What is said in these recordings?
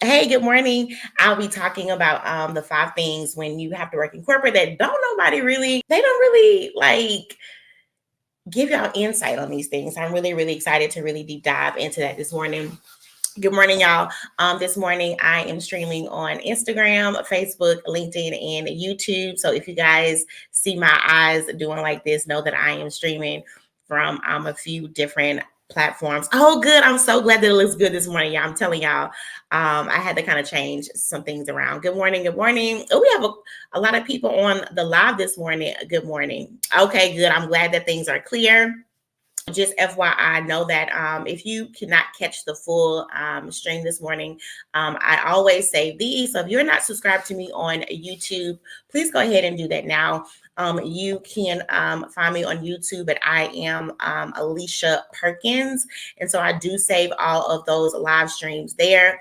Hey, good morning. I'll be talking about the 5 things when you have to work in corporate that they don't really like give y'all insight on these things. I'm really excited to really deep dive into that this morning. Good morning, y'all. This morning I am streaming on Instagram, Facebook, LinkedIn, and YouTube. So if you guys see my eyes doing like this, know that I am streaming from a few different platforms. Oh, good. I'm so glad that it looks good this morning, y'all. I'm telling y'all, I had to kind of change some things around. Good morning. Good morning. Oh, we have a lot of people on the live this morning. Good morning. Okay, good. I'm glad that things are clear. Just FYI, know that if you cannot catch the full stream this morning, I always say these. So if you're not subscribed to me on YouTube, please go ahead and do that now. You can find me on YouTube at I am Alicia Perkins. And so I do save all of those live streams there.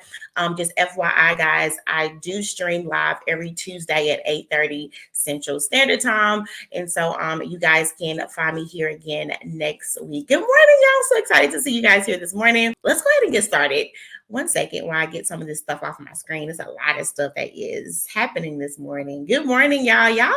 Just FYI, guys, I do stream live every Tuesday at 8:30 Central Standard Time. And so you guys can find me here again next week. Good morning, y'all. So excited to see you guys here this morning. Let's go ahead and get started. One second while I get some of this stuff off my screen. There's a lot of stuff that is happening this morning. Good morning, y'all. Y'all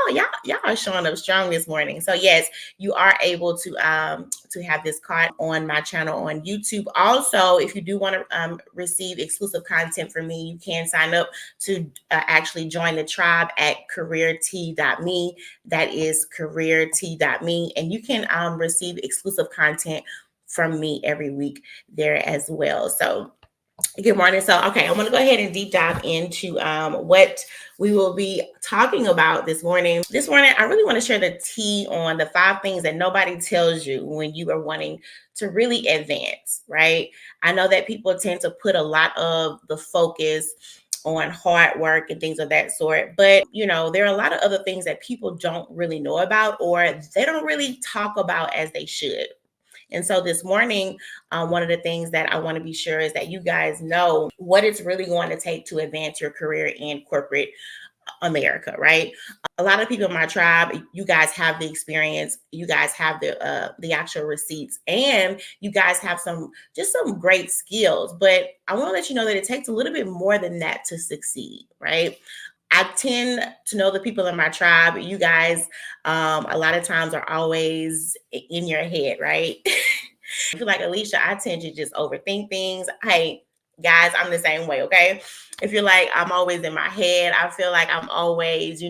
are showing up strong this morning. So yes, you are able to have this caught on my channel on YouTube. Also, if you do want to receive exclusive content from me, you can sign up to actually join the tribe at careert.me. That is careert.me, and you can receive exclusive content from me every week there as well. So good morning. So, okay, I want to go ahead and deep dive into what we will be talking about this morning. This morning, I really want to share the tea on the 5 things that nobody tells you when you are wanting to really advance, right? I know that people tend to put a lot of the focus on hard work and things of that sort, but there are a lot of other things that people don't really know about, or they don't really talk about as they should. And so this morning, one of the things that I want to be sure is that you guys know what it's really going to take to advance your career in corporate America, right? A lot of people in my tribe, you guys have the experience, you guys have the actual receipts, and you guys have some great skills. But I want to let you know that it takes a little bit more than that to succeed, right? I tend to know the people in my tribe. You guys, a lot of times are always in your head, right? I feel like Alicia, I tend to just overthink things. Hey, guys, I'm the same way, okay? If you're like, I'm always in my head, I feel like I'm always,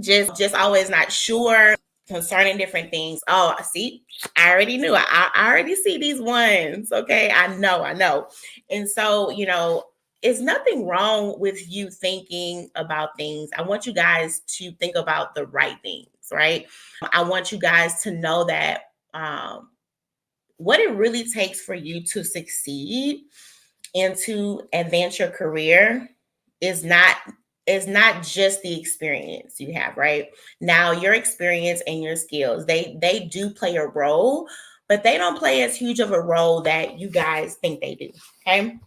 just always not sure concerning different things. Oh, see, I already knew. I already see these ones. Okay, I know. And so, it's nothing wrong with you thinking about things. I want you guys to think about the right things, right? I want you guys to know that what it really takes for you to succeed and to advance your career is not just the experience you have, right? Now, your experience and your skills, they do play a role, but they don't play as huge of a role that you guys think they do. Okay.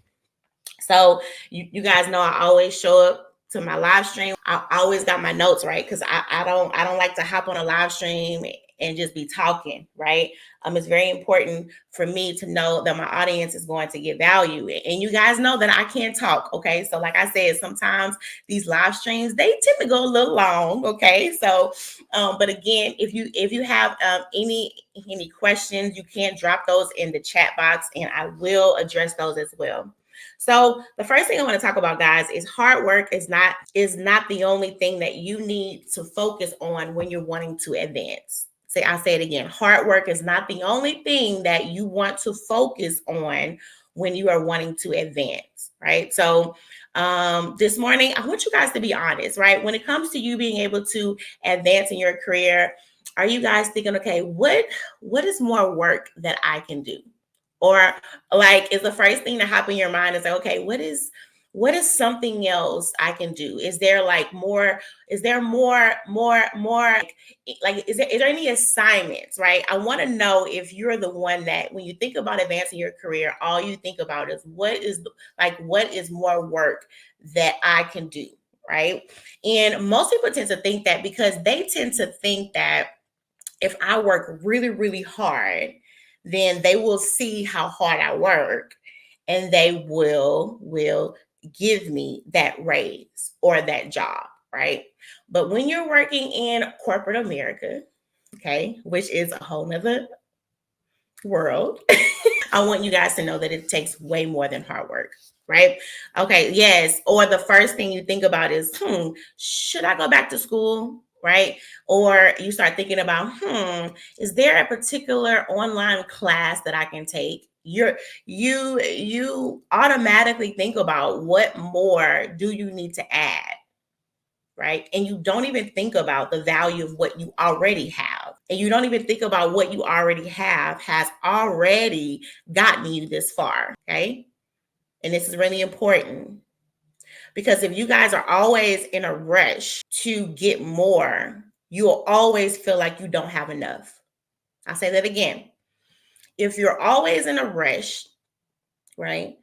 So you guys know I always show up to my live stream. I always got my notes, right? Because I don't like to hop on a live stream and just be talking, right? It's very important for me to know that my audience is going to get value. And you guys know that I can't talk, okay? So like I said, sometimes these live streams, they tend to go a little long, okay? So, but again, if you have any questions, you can drop those in the chat box and I will address those as well. So the first thing I want to talk about, guys, is hard work is not the only thing that you need to focus on when you're wanting to advance. I say it again. Hard work is not the only thing that you want to focus on when you are wanting to advance, right? So this morning, I want you guys to be honest, right? When it comes to you being able to advance in your career, are you guys thinking, okay, what is more work that I can do? Or like, is the first thing to hop in your mind is like, okay, what is something else I can do? Is there like more? Is there more? Like, is there any assignments, right? I want to know if you're the one that when you think about advancing your career, all you think about is what is more work that I can do, right? And most people tend to think that because they tend to think that if I work really hard, then they will see how hard I work and they will give me that raise or that job, right? But when you're working in corporate America, okay, which is a whole nother world, I want you guys to know that it takes way more than hard work, right? Okay, yes. Or the first thing you think about is, should I go back to school? Right? Or you start thinking about, is there a particular online class that I can take? You automatically think about what more do you need to add, right? And you don't even think about the value of what you already have. And you don't even think about what you already have has already gotten you this far, okay? And this is really important because if you guys are always in a rush to get more, you'll always feel like you don't have enough. I'll say that again. If you're always in a rush, right,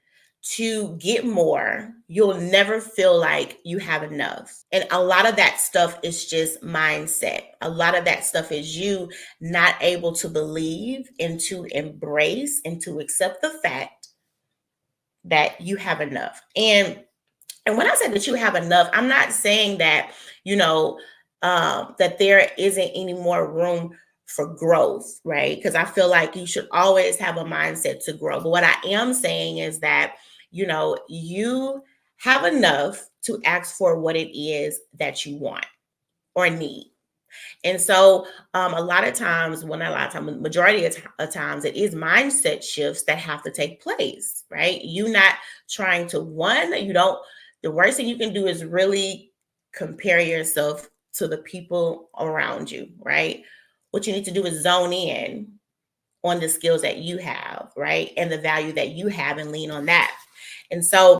to get more, you'll never feel like you have enough. And a lot of that stuff is just mindset. A lot of that stuff is you not able to believe and to embrace and to accept the fact that you have enough. And when I say that you have enough, I'm not saying that, that there isn't any more room for growth, right? Because I feel like you should always have a mindset to grow. But what I am saying is that, you have enough to ask for what it is that you want or need. And so, majority of times, it is mindset shifts that have to take place, right? You not trying to the worst thing you can do is really compare yourself to the people around you, right? What you need to do is zone in on the skills that you have, right? And the value that you have and lean on that. And so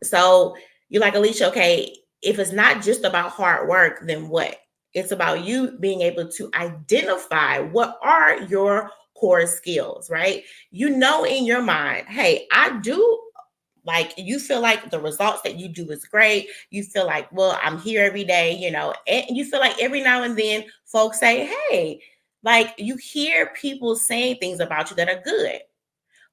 you're like, Alicia, okay, if it's not just about hard work, then what? It's about you being able to identify what are your core skills, right? You know in your mind, hey, I do, like, you feel like the results that you do is great. You feel like, well, I'm here every day, and you feel like every now and then folks say, hey, like, you hear people saying things about you that are good.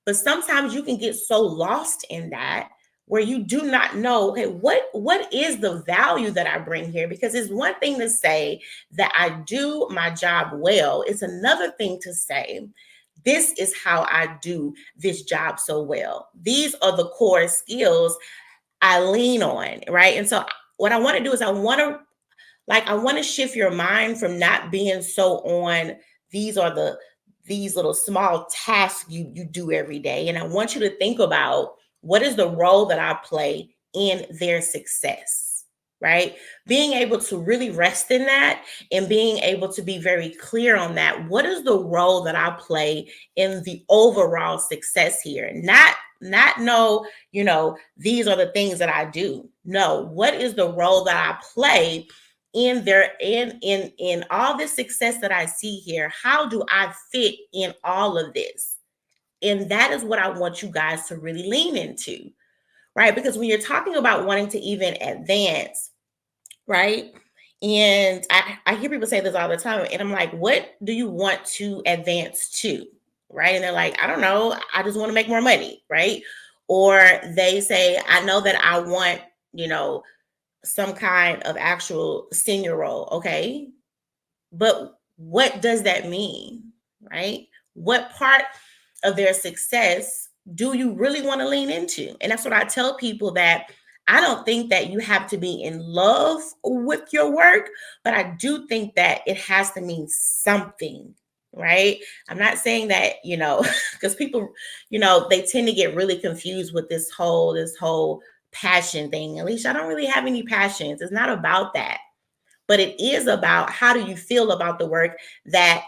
But sometimes you can get so lost in that where you do not know, okay, what is the value that I bring here? Because it's one thing to say that I do my job well. It's another thing to say, this is how I do this job so well. These are the core skills I lean on, right? And so what I want to do is I want to shift your mind from not being so on these little small tasks you do every day. And I want you to think about, what is the role that I play in their success, right? Being able to really rest in that and being able to be very clear on that. What is the role that I play in the overall success here? Not no, these are the things that I do. No, what is the role that I play in all this success that I see here? How do I fit in all of this? And that is what I want you guys to really lean into, right? Because when you're talking about wanting to even advance, right? And I hear people say this all the time, and I'm like, what do you want to advance to? Right? And they're like, I don't know, I just want to make more money, right? Or they say, I know that I want, some kind of actual senior role. Okay. But what does that mean? Right? What part of their success do you really want to lean into? And that's what I tell people, that I don't think that you have to be in love with your work, but I do think that it has to mean something, right? I'm not saying that, because people, they tend to get really confused with this whole passion thing. At least I don't really have any passions. It's not about that. But it is about, how do you feel about the work that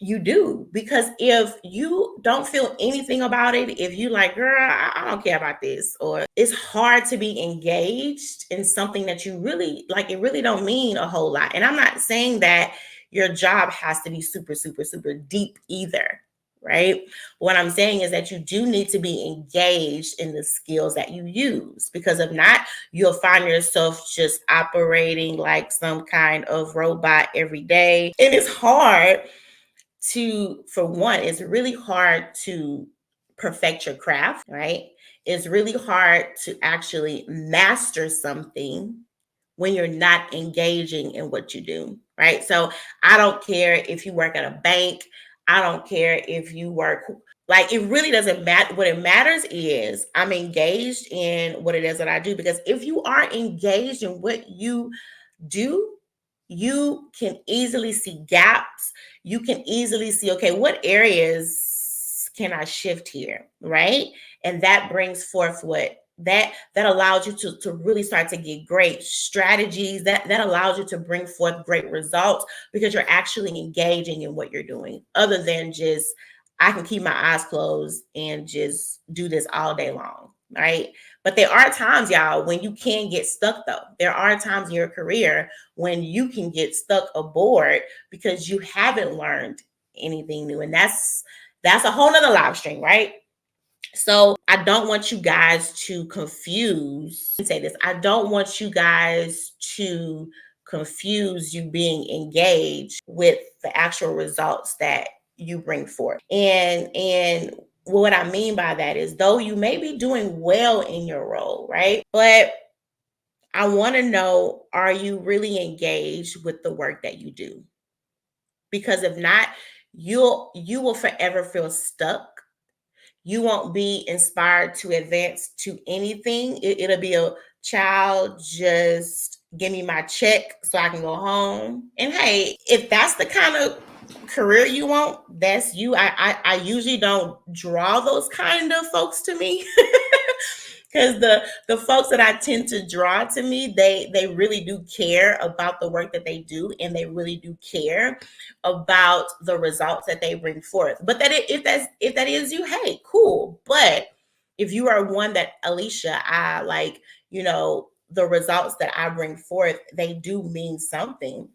you do? Because if you don't feel anything about it, if you like, girl, I don't care about this, or it's hard to be engaged in something that you really like, it really don't mean a whole lot. And I'm not saying that your job has to be super, super, super deep either, right? What I'm saying is that you do need to be engaged in the skills that you use, because if not, you'll find yourself just operating like some kind of robot every day. And it's hard for one, it's really hard to perfect your craft, right? it's really hard to actually master something when you're not engaging in what you do, right? So I don't care if you work at a bank. I don't care if you work, like, it really doesn't matter. What it matters is I'm engaged in what it is that I do. Because if you are engaged in what you do, you can easily see gaps. You can easily see, okay, what areas can I shift here, right? And that brings forth what that allows you to really start to get great strategies. That allows you to bring forth great results because you're actually engaging in what you're doing, other than just, I can keep my eyes closed and just do this all day long, right? But there are times, y'all, when you can get stuck, though. There are times in your career when you can get stuck aboard because you haven't learned anything new. And that's a whole nother live stream, right? So I don't want you guys to confuse, say this, I don't want you guys to confuse you being engaged with the actual results that you bring forth. And what I mean by that is, though you may be doing well in your role, right? But I want to know, are you really engaged with the work that you do? Because if not, you will forever feel stuck. You won't be inspired to advance to anything. It'll be a, child, just give me my check so I can go home. And hey, if that's the kind of career you want, that's you. I usually don't draw those kind of folks to me. Because the folks that I tend to draw to me, they really do care about the work that they do, and they really do care about the results that they bring forth. But if that is you, hey, cool. But if you are one that, Alicia, I like, the results that I bring forth, they do mean something,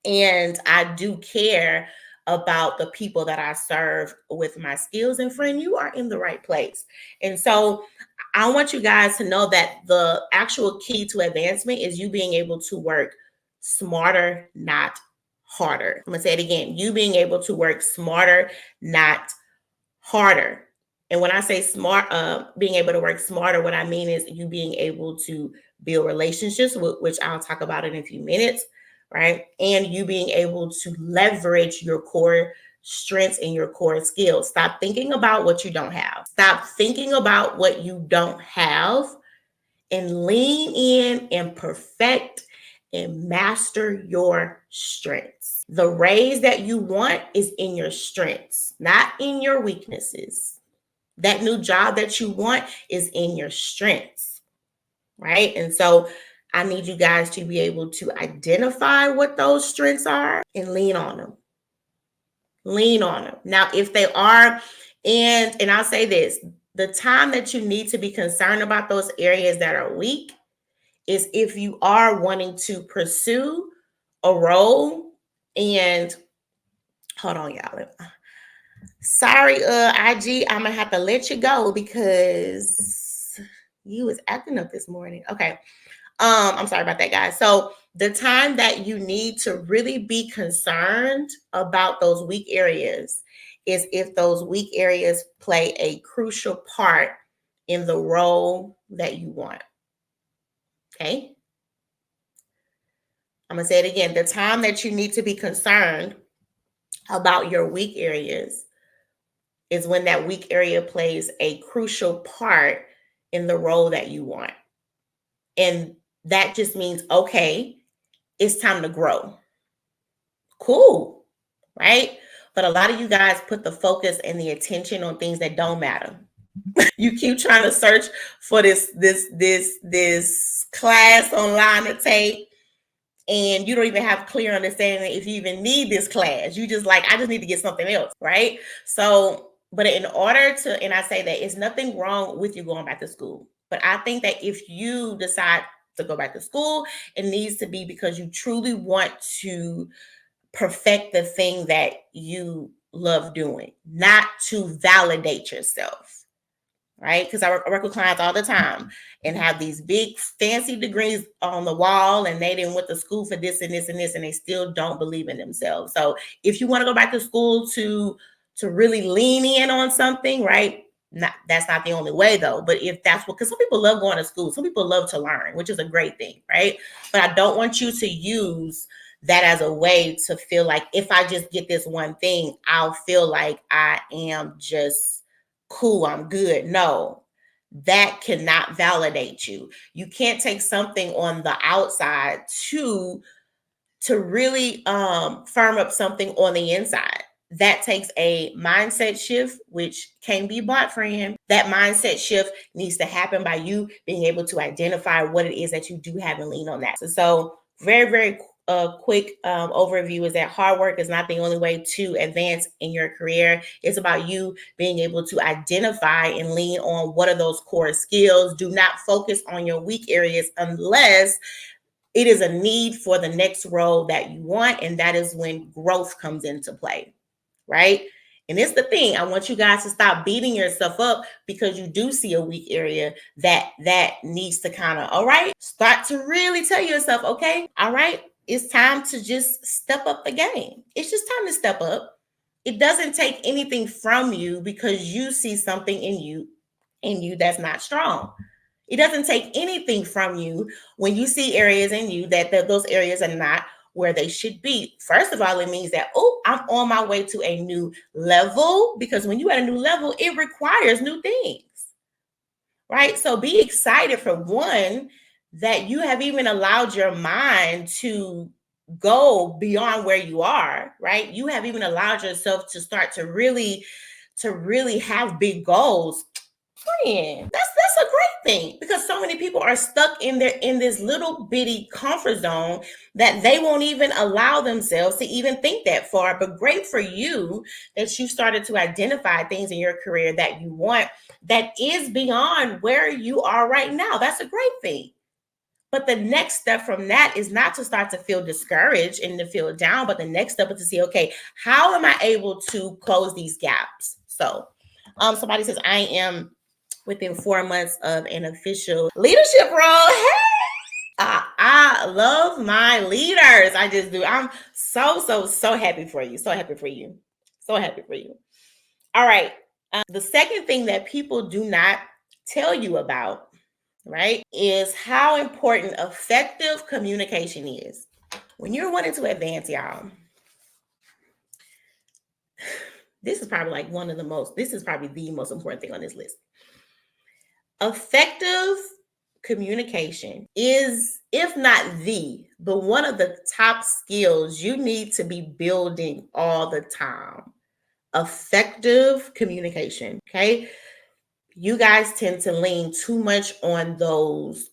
and I do care about the people that I serve with my skills. And friend, you are in the right place. And so I want you guys to know that the actual key to advancement is you being able to work smarter, not harder. I'm going to say it again. You being able to work smarter, not harder. And when I say smart, being able to work smarter, what I mean is you being able to build relationships, which I'll talk about in a few minutes, right? And you being able to leverage your core strengths and your core skills. Stop thinking about what you don't have. Stop thinking about what you don't have, and lean in and perfect and master your strengths. The raise that you want is in your strengths, not in your weaknesses. That new job that you want is in your strengths, right? And so I need you guys to be able to identify what those strengths are and lean on them. Lean on them. Now, if they are, and I'll say this, the time that you need to be concerned about those areas that are weak is if you are wanting to pursue a role. And hold on, y'all. Sorry, IG, I'm gonna have to let you go because you was acting up this morning. Okay. I'm sorry about that, guys. So the time that you need to really be concerned about those weak areas is if those weak areas play a crucial part in the role that you want. Okay. I'm going to say it again. The time that you need to be concerned about your weak areas is when that weak area plays a crucial part in the role that you want. And that just means, okay, it's time to grow. Cool, right? But a lot of you guys put the focus and the attention on things that don't matter. You keep trying to search for this class online to take, and you don't even have clear understanding if you even need this class. You just like, I just need to get something else, right? So, but in order to, and I say that it's nothing wrong with you going back to school. But I think that if you decide to go back to school, it needs to be because you truly want to perfect the thing that you love doing, not to validate yourself. Right? Because I work with clients all the time and have these big fancy degrees on the wall, and they didn't went to school for this and this and this, and they still don't believe in themselves. So if you want to go back to school to really lean in on something, right? That's not the only way though. But if that's what, because some people love going to school, some people love to learn, which is a great thing, right? But I don't want you to use that as a way to feel like if I just get this one thing, I'll feel like I am just cool, I'm good. No, that cannot validate you. You can't take something on the outside to really firm up something on the inside. That takes a mindset shift, which can be bought, friend. That mindset shift needs to happen by you being able to identify what it is that you do have and lean on that. So very, very quick overview is that hard work is not the only way to advance in your career. It's about you being able to identify and lean on what are those core skills. Do not focus on your weak areas unless it is a need for the next role that you want. And that is when growth comes into play, right? And it's the thing. I want you guys to stop beating yourself up because you do see a weak area that needs to kind of, all right, start to really tell yourself, okay, all right, it's time to just step up the game. It's just time to step up. It doesn't take anything from you because you see something in you that's not strong. It doesn't take anything from you when you see areas in you that those areas are not where they should be. First of all, it means that, oh, I'm on my way to a new level, because when you're at a new level, it requires new things, right? So be excited for one, that you have even allowed your mind to go beyond where you are, right? You have even allowed yourself to start to really have big goals. Friend, that's a great thing, because so many people are stuck in this little bitty comfort zone that they won't even allow themselves to even think that far. But great for you that you started to identify things in your career that you want that is beyond where you are right now. That's a great thing. But the next step from that is not to start to feel discouraged and to feel down, but the next step is to see, okay, how am I able to close these gaps? So somebody says, I am within 4 months of an official leadership role. Hey, I love my leaders. I just do. I'm so happy for you. So happy for you. So happy for you. All right. The second thing that people do not tell you about, right, is how important effective communication is. When you're wanting to advance, y'all, this is probably the most important thing on this list. Effective communication is, if not but one of the top skills you need to be building all the time. Effective communication. Okay. You guys tend to lean too much on those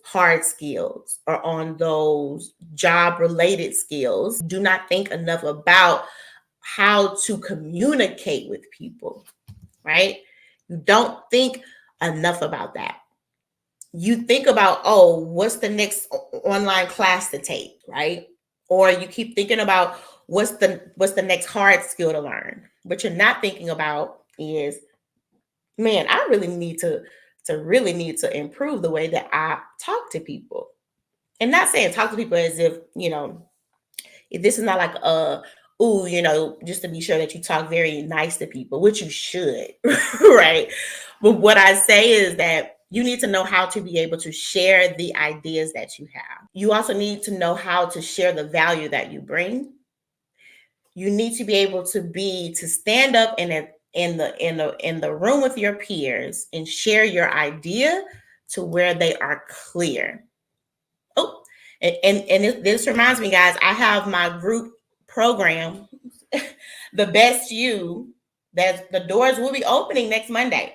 hard skills or on those job related skills. Do not think enough about how to communicate with people, right? You don't think enough about that. You think about, oh, what's the next online class to take, right? Or you keep thinking about what's the next hard skill to learn. What you're not thinking about is, man, I really need to improve the way that I talk to people. And not saying talk to people as if, if this is not like just to be sure that you talk very nice to people, which you should, right? But what I say is that you need to know how to be able to share the ideas that you have. You also need to know how to share the value that you bring. You need to be able to stand up in the room with your peers and share your idea to where they are clear. Oh, and this reminds me, guys, I have my group program, the best you, that the doors will be opening next Monday.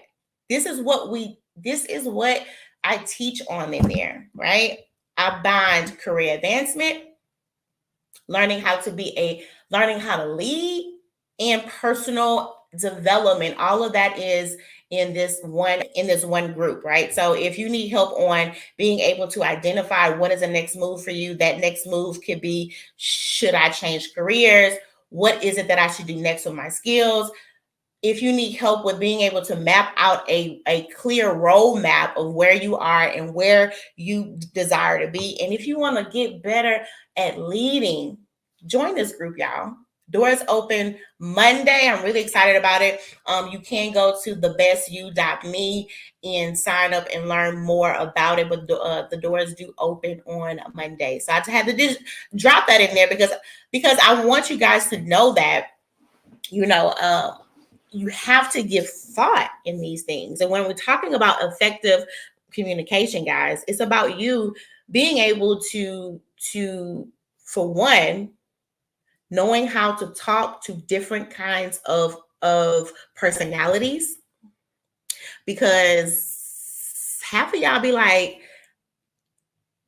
This is what I teach on in there, right? I bind career advancement, learning how to lead, and personal development. All of that is in this one group, right? So if you need help on being able to identify what is the next move for you, that next move could be, should I change careers? What is it that I should do next with my skills? If you need help with being able to map out a clear roadmap of where you are and where you desire to be, and if you want to get better at leading, join this group, y'all. Doors open Monday. I'm really excited about it. You can go to thebestyou.me and sign up and learn more about it. But the doors do open on Monday. So I just had to just drop that in there because I want you guys to know that, you know, you have to give thought in these things. And when we're talking about effective communication, guys, it's about you being able to for one, knowing how to talk to different kinds of personalities, because half of y'all be like,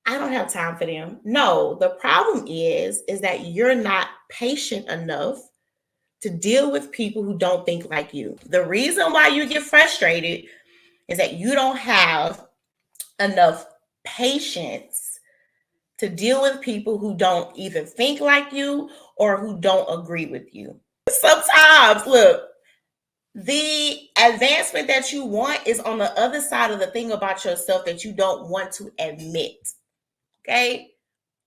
I don't have time for them. No, the problem is that you're not patient enough to deal with people who don't think like you. The reason why you get frustrated is that you don't have enough patience to deal with people who don't either think like you or who don't agree with you. Sometimes, look, the advancement that you want is on the other side of the thing about yourself that you don't want to admit. Okay?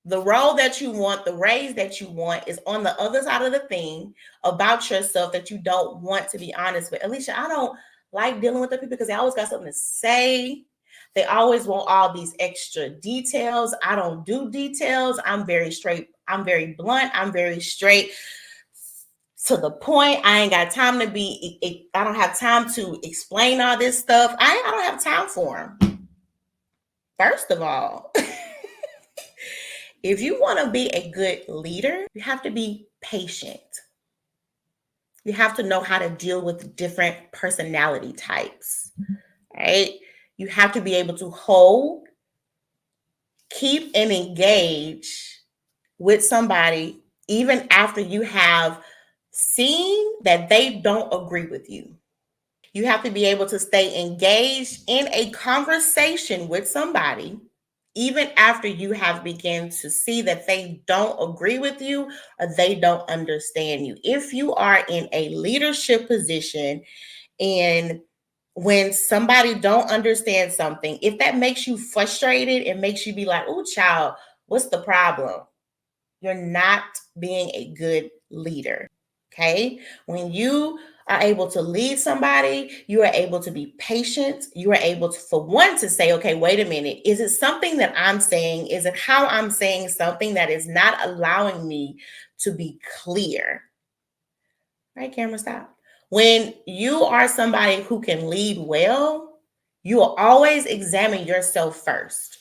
The role that you want, the raise that you want is on the other side of the thing about yourself that you don't want to be honest with. Alicia, I don't like dealing with the people because they always got something to say. They always want all these extra details. I don't do details. I'm very straight. I'm very blunt. I'm very straight to the point. I ain't got time to be, I don't have time to explain all this stuff. I don't have time for them. First of all, if you want to be a good leader, you have to be patient. You have to know how to deal with different personality types, right? You have to be able to hold, keep, and engage with somebody even after you have seen that they don't agree with you. You have to be able to stay engaged in a conversation with somebody even after you have begun to see that they don't agree with you or they don't understand you. If you are in a leadership position and when somebody don't understand something, if that makes you frustrated, it makes you be like, oh, child, what's the problem? You're not being a good leader. Okay. When you are able to lead somebody, you are able to be patient. You are able to, for one, to say, okay, wait a minute. Is it something that I'm saying? Is it how I'm saying something that is not allowing me to be clear? Right, camera, stop. When you are somebody who can lead well, you will always examine yourself first.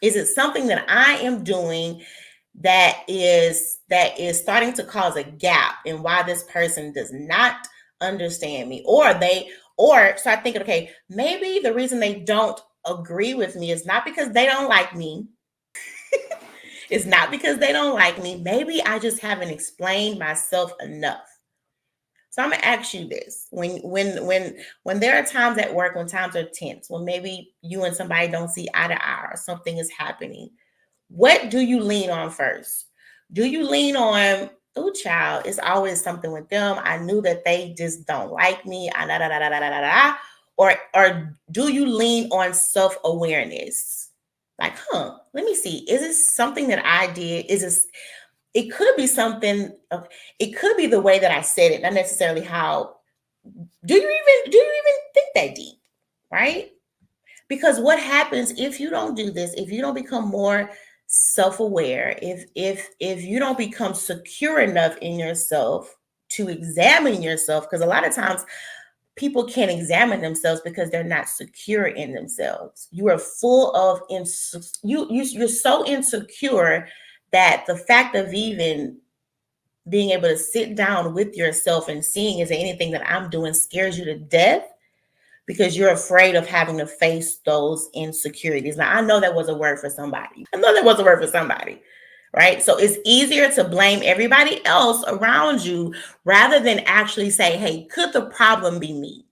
Is it something that I am doing that is starting to cause a gap in why this person does not understand me, or start thinking, okay, maybe the reason they don't agree with me is not because they don't like me. It's not because they don't like me. Maybe I just haven't explained myself enough. So I'm gonna ask you this: when there are times at work, when times are tense, when maybe you and somebody don't see eye to eye or something is happening, what do you lean on first? Do you lean on, oh, child, it's always something with them. I knew that they just don't like me. Or do you lean on self-awareness? Like, let me see. Is this something that I did? Is this, it could be something, it could be the way that I said it, not necessarily how, do you even think that deep, right? Because what happens if you don't do this, if you don't become more self-aware, if you don't become secure enough in yourself to examine yourself, because a lot of times people can't examine themselves because they're not secure in themselves. You are full of you're so insecure that the fact of even being able to sit down with yourself and seeing, is there anything that I'm doing, scares you to death, because you're afraid of having to face those insecurities. Now, I know that was a word for somebody. Right? So it's easier to blame everybody else around you rather than actually say, hey, could the problem be me?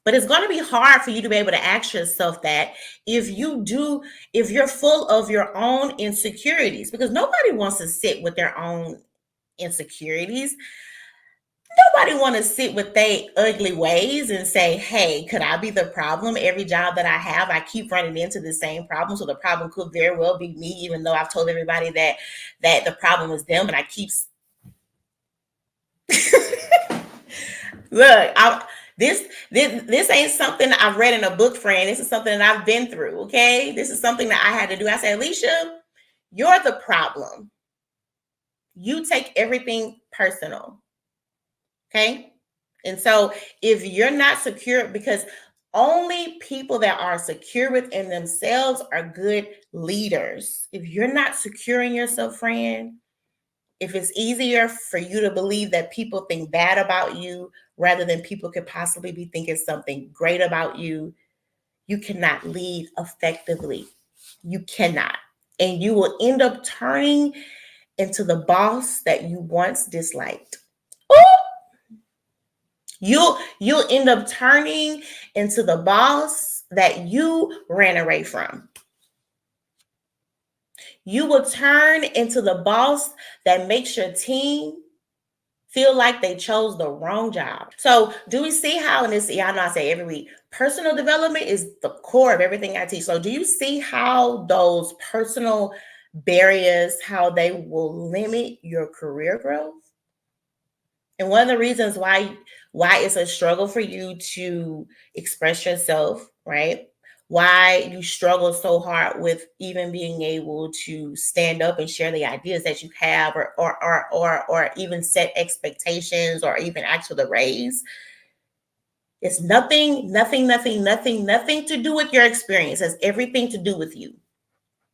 But it's going to be hard for you to be able to ask yourself that if you're full of your own insecurities, because nobody wants to sit with their own insecurities. Nobody want to sit with their ugly ways and say, hey, could I be the problem? Every job that I have, I keep running into the same problem. So the problem could very well be me, even though I've told everybody that the problem is them, and I keep Look, this ain't something I've read in a book, friend. This is something that I've been through. Okay, this is something that I had to do. I said, Alicia, you're the problem. You take everything personal. Okay, and so if you're not secure, because only people that are secure within themselves are good leaders. If you're not secure in yourself, friend, if it's easier for you to believe that people think bad about you rather than people could possibly be thinking something great about you, you cannot lead effectively. You cannot. And you will end up turning into the boss that you once disliked. Ooh! You'll end up turning into the boss that you ran away from. You will turn into the boss that makes your team feel like they chose the wrong job. So do we see how in this, y'all know I say every week, personal development is the core of everything I teach. So do you see how those personal barriers, how they will limit your career growth? And one of the reasons why it's a struggle for you to express yourself, right? Why you struggle so hard with even being able to stand up and share the ideas that you have, or even set expectations, or even ask for the raise. It's nothing to do with your experience. It has everything to do with you.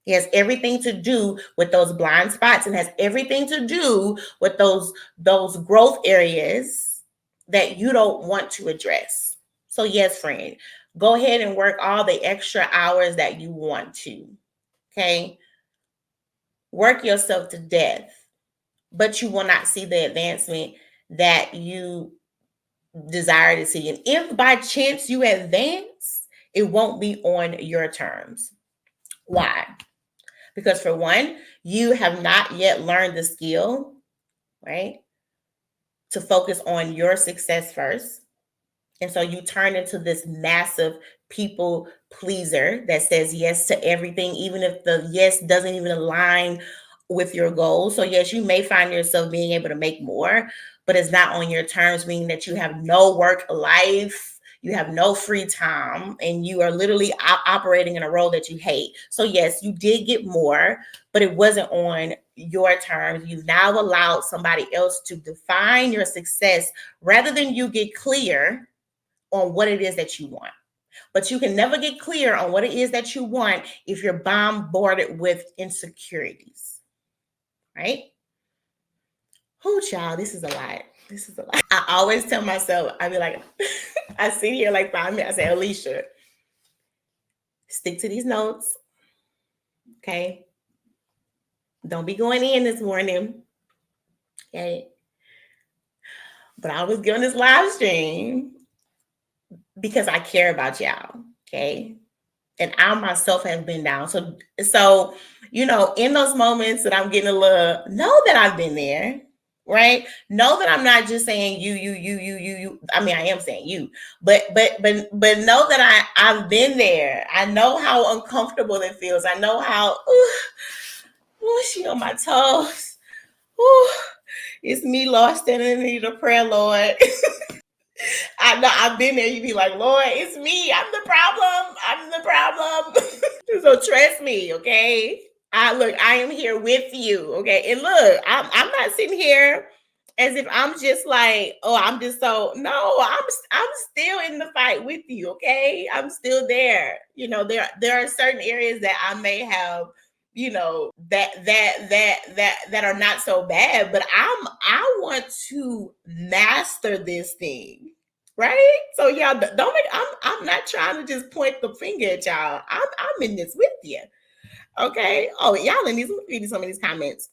It has everything to do with those blind spots, and has everything to do with those growth areas that you don't want to address. So yes, friend, go ahead and work all the extra hours that you want to. Okay? Work yourself to death, but you will not see the advancement that you desire to see. And if by chance you advance, it won't be on your terms. Why? Because for one, you have not yet learned the skill, right, to focus on your success first. And so you turn into this massive people pleaser that says yes to everything, even if the yes doesn't even align with your goals. So yes, you may find yourself being able to make more, but it's not on your terms, meaning that you have no work life, you have no free time, and you are literally operating in a role that you hate. So yes, you did get more, but it wasn't on your terms. You've now allowed somebody else to define your success rather than you get clear on what it is that you want. But you can never get clear on what it is that you want if you're bombarded with insecurities, right? Oh, child, this is a lot. This is a lot. I always tell myself, I be like, I sit here like 5 minutes. I say, Alicia, stick to these notes, okay? Don't be going in this morning, okay? But I was doing this live stream because I care about y'all, okay? And I myself have been down. So in those moments that I'm getting a little, know that I've been there, right? Know that I'm not just saying you. I mean, I am saying you, but know that I've been there. I know how uncomfortable it feels. I know how she on my toes. Ooh, it's me, Lord, standing in need of prayer, Lord. I know I've been there. You be like, Lord, it's me. I'm the problem. I'm the problem. So trust me, okay? I am here with you, okay? And look, I'm not sitting here as if I'm just like, oh, I'm just so no, I'm still in the fight with you, okay? I'm still there. There are certain areas that I may have, that are not so bad, but I want to master this thing. Right? So y'all don't make I'm not trying to just point the finger at y'all. I'm in this with you. Okay. Oh, y'all in these, let me read some of these comments.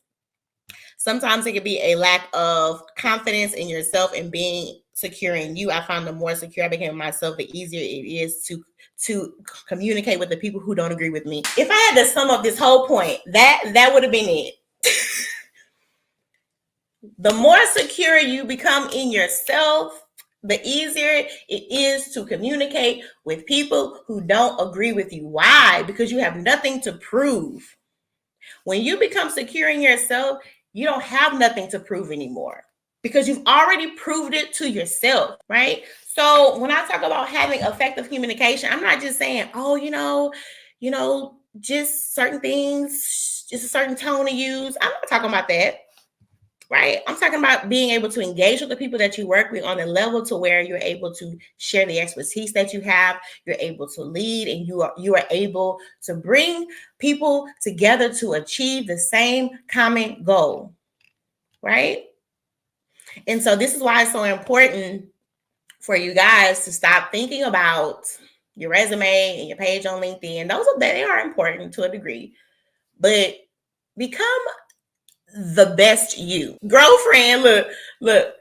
Sometimes it can be a lack of confidence in yourself and being secure in you. I found the more secure I became myself, the easier it is to communicate with the people who don't agree with me. If I had to sum up this whole point, that would have been it. The more secure you become in yourself, the easier it is to communicate with people who don't agree with you. Why? Because you have nothing to prove. When you become secure in yourself, you don't have nothing to prove anymore. because you've already proved it to yourself, right? So when I talk about having effective communication, I'm not just saying, oh, just certain things, just a certain tone to use. I'm not talking about that, right? I'm talking about being able to engage with the people that you work with on a level to where you're able to share the expertise that you have, you're able to lead, and you are able to bring people together to achieve the same common goal, right? And so this is why it's so important for you guys to stop thinking about your resume and your page on LinkedIn. They are important to a degree, but become the best you. Grow, friend. Look,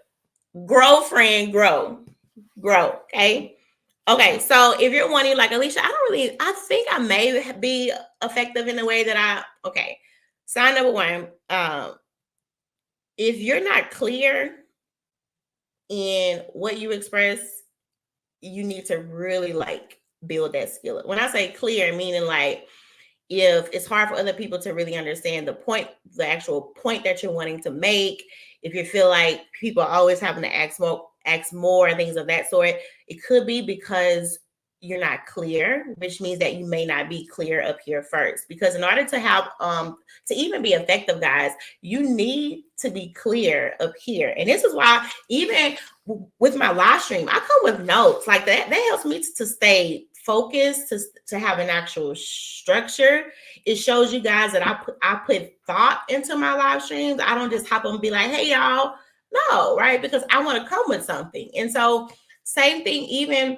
grow, friend, grow. Okay. Okay. So if you're wanting, like, Alicia, I think I may be effective in the way that okay. Sign number one. If you're not clear in what you express, you need to really like build that skill. When I say clear, meaning like if it's hard for other people to really understand the actual point that you're wanting to make, if you feel like people are always having to ask more and things of that sort, it could be because you're not clear, which means that you may not be clear up here first. Because in order to have to even be effective, guys, you need to be clear up here. And this is why even with my live stream, I come with notes like that. That helps me to stay focused, to have an actual structure. It shows you guys that I put thought into my live streams. I don't just hop on and be like, hey y'all. No, right? Because I want to come with something. And so same thing, even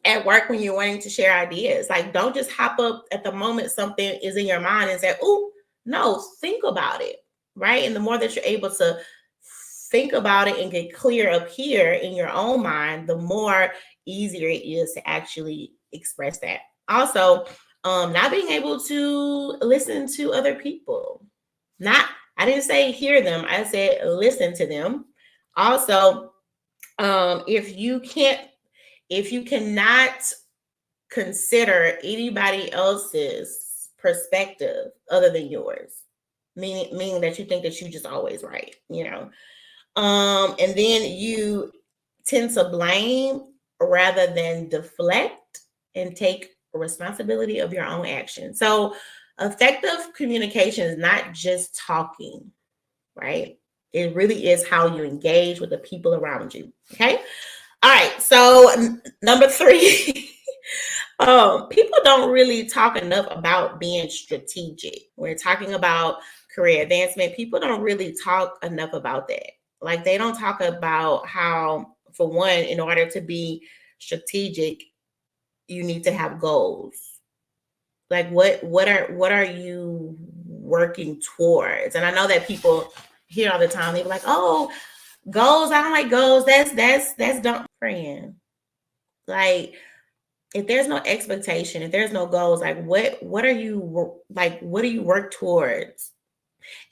at work when you're wanting to share ideas. Like, don't just hop up at the moment something is in your mind and say, oh, no, think about it, right? And the more that you're able to think about it and get clear up here in your own mind, the more easier it is to actually express that. Also, not being able to listen to other people. I didn't say hear them, I said listen to them. Also, if you cannot consider anybody else's perspective other than yours, meaning that you think that you just always right, and then you tend to blame rather than deflect and take responsibility of your own actions. So effective communication is not just talking, right? It really is how you engage with the people around you. Okay. All right. So number 3, people don't really talk enough about being strategic. We're talking about career advancement. People don't really talk enough about that. Like, they don't talk about how, for one, in order to be strategic, you need to have goals. Like, what are you working towards? And I know that people hear all the time, they're like, oh, goals, I don't like goals. That's dumb, friend. Like, if there's no expectation, if there's no goals, like what do you work towards?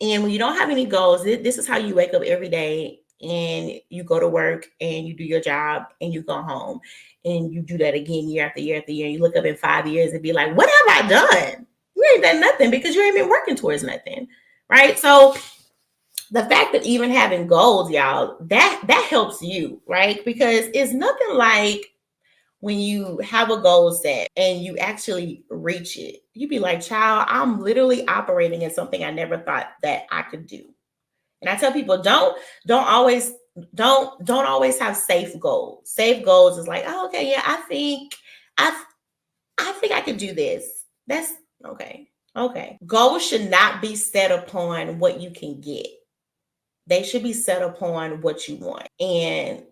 And when you don't have any goals, this is how you wake up every day and you go to work and you do your job and you go home and you do that again year after year after year. You look up in 5 years and be like, what have I done? You ain't done nothing because you ain't been working towards nothing, right? So the fact that even having goals, y'all, that helps you, right? Because it's nothing like when you have a goal set and you actually reach it. You be like, child, I'm literally operating in something I never thought that I could do. And I tell people, don't always have safe goals. Safe goals is like, oh, okay, yeah, I think I could do this. That's okay. Okay. Goals should not be set upon what you can get. They should be set upon what you want. And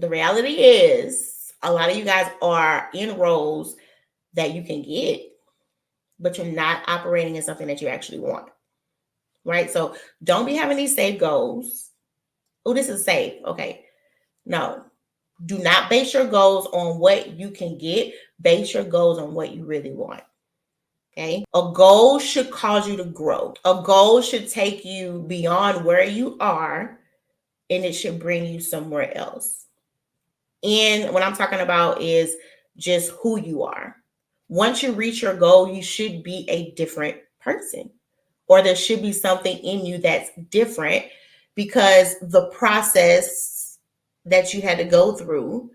the reality is, a lot of you guys are in roles that you can get, but you're not operating in something that you actually want. Right? So don't be having these safe goals. Oh, this is safe. Okay. No. Do not base your goals on what you can get. Base your goals on what you really want. Okay. A goal should cause you to grow. A goal should take you beyond where you are, and it should bring you somewhere else. And what I'm talking about is just who you are. Once you reach your goal, you should be a different person, or there should be something in you that's different because the process that you had to go through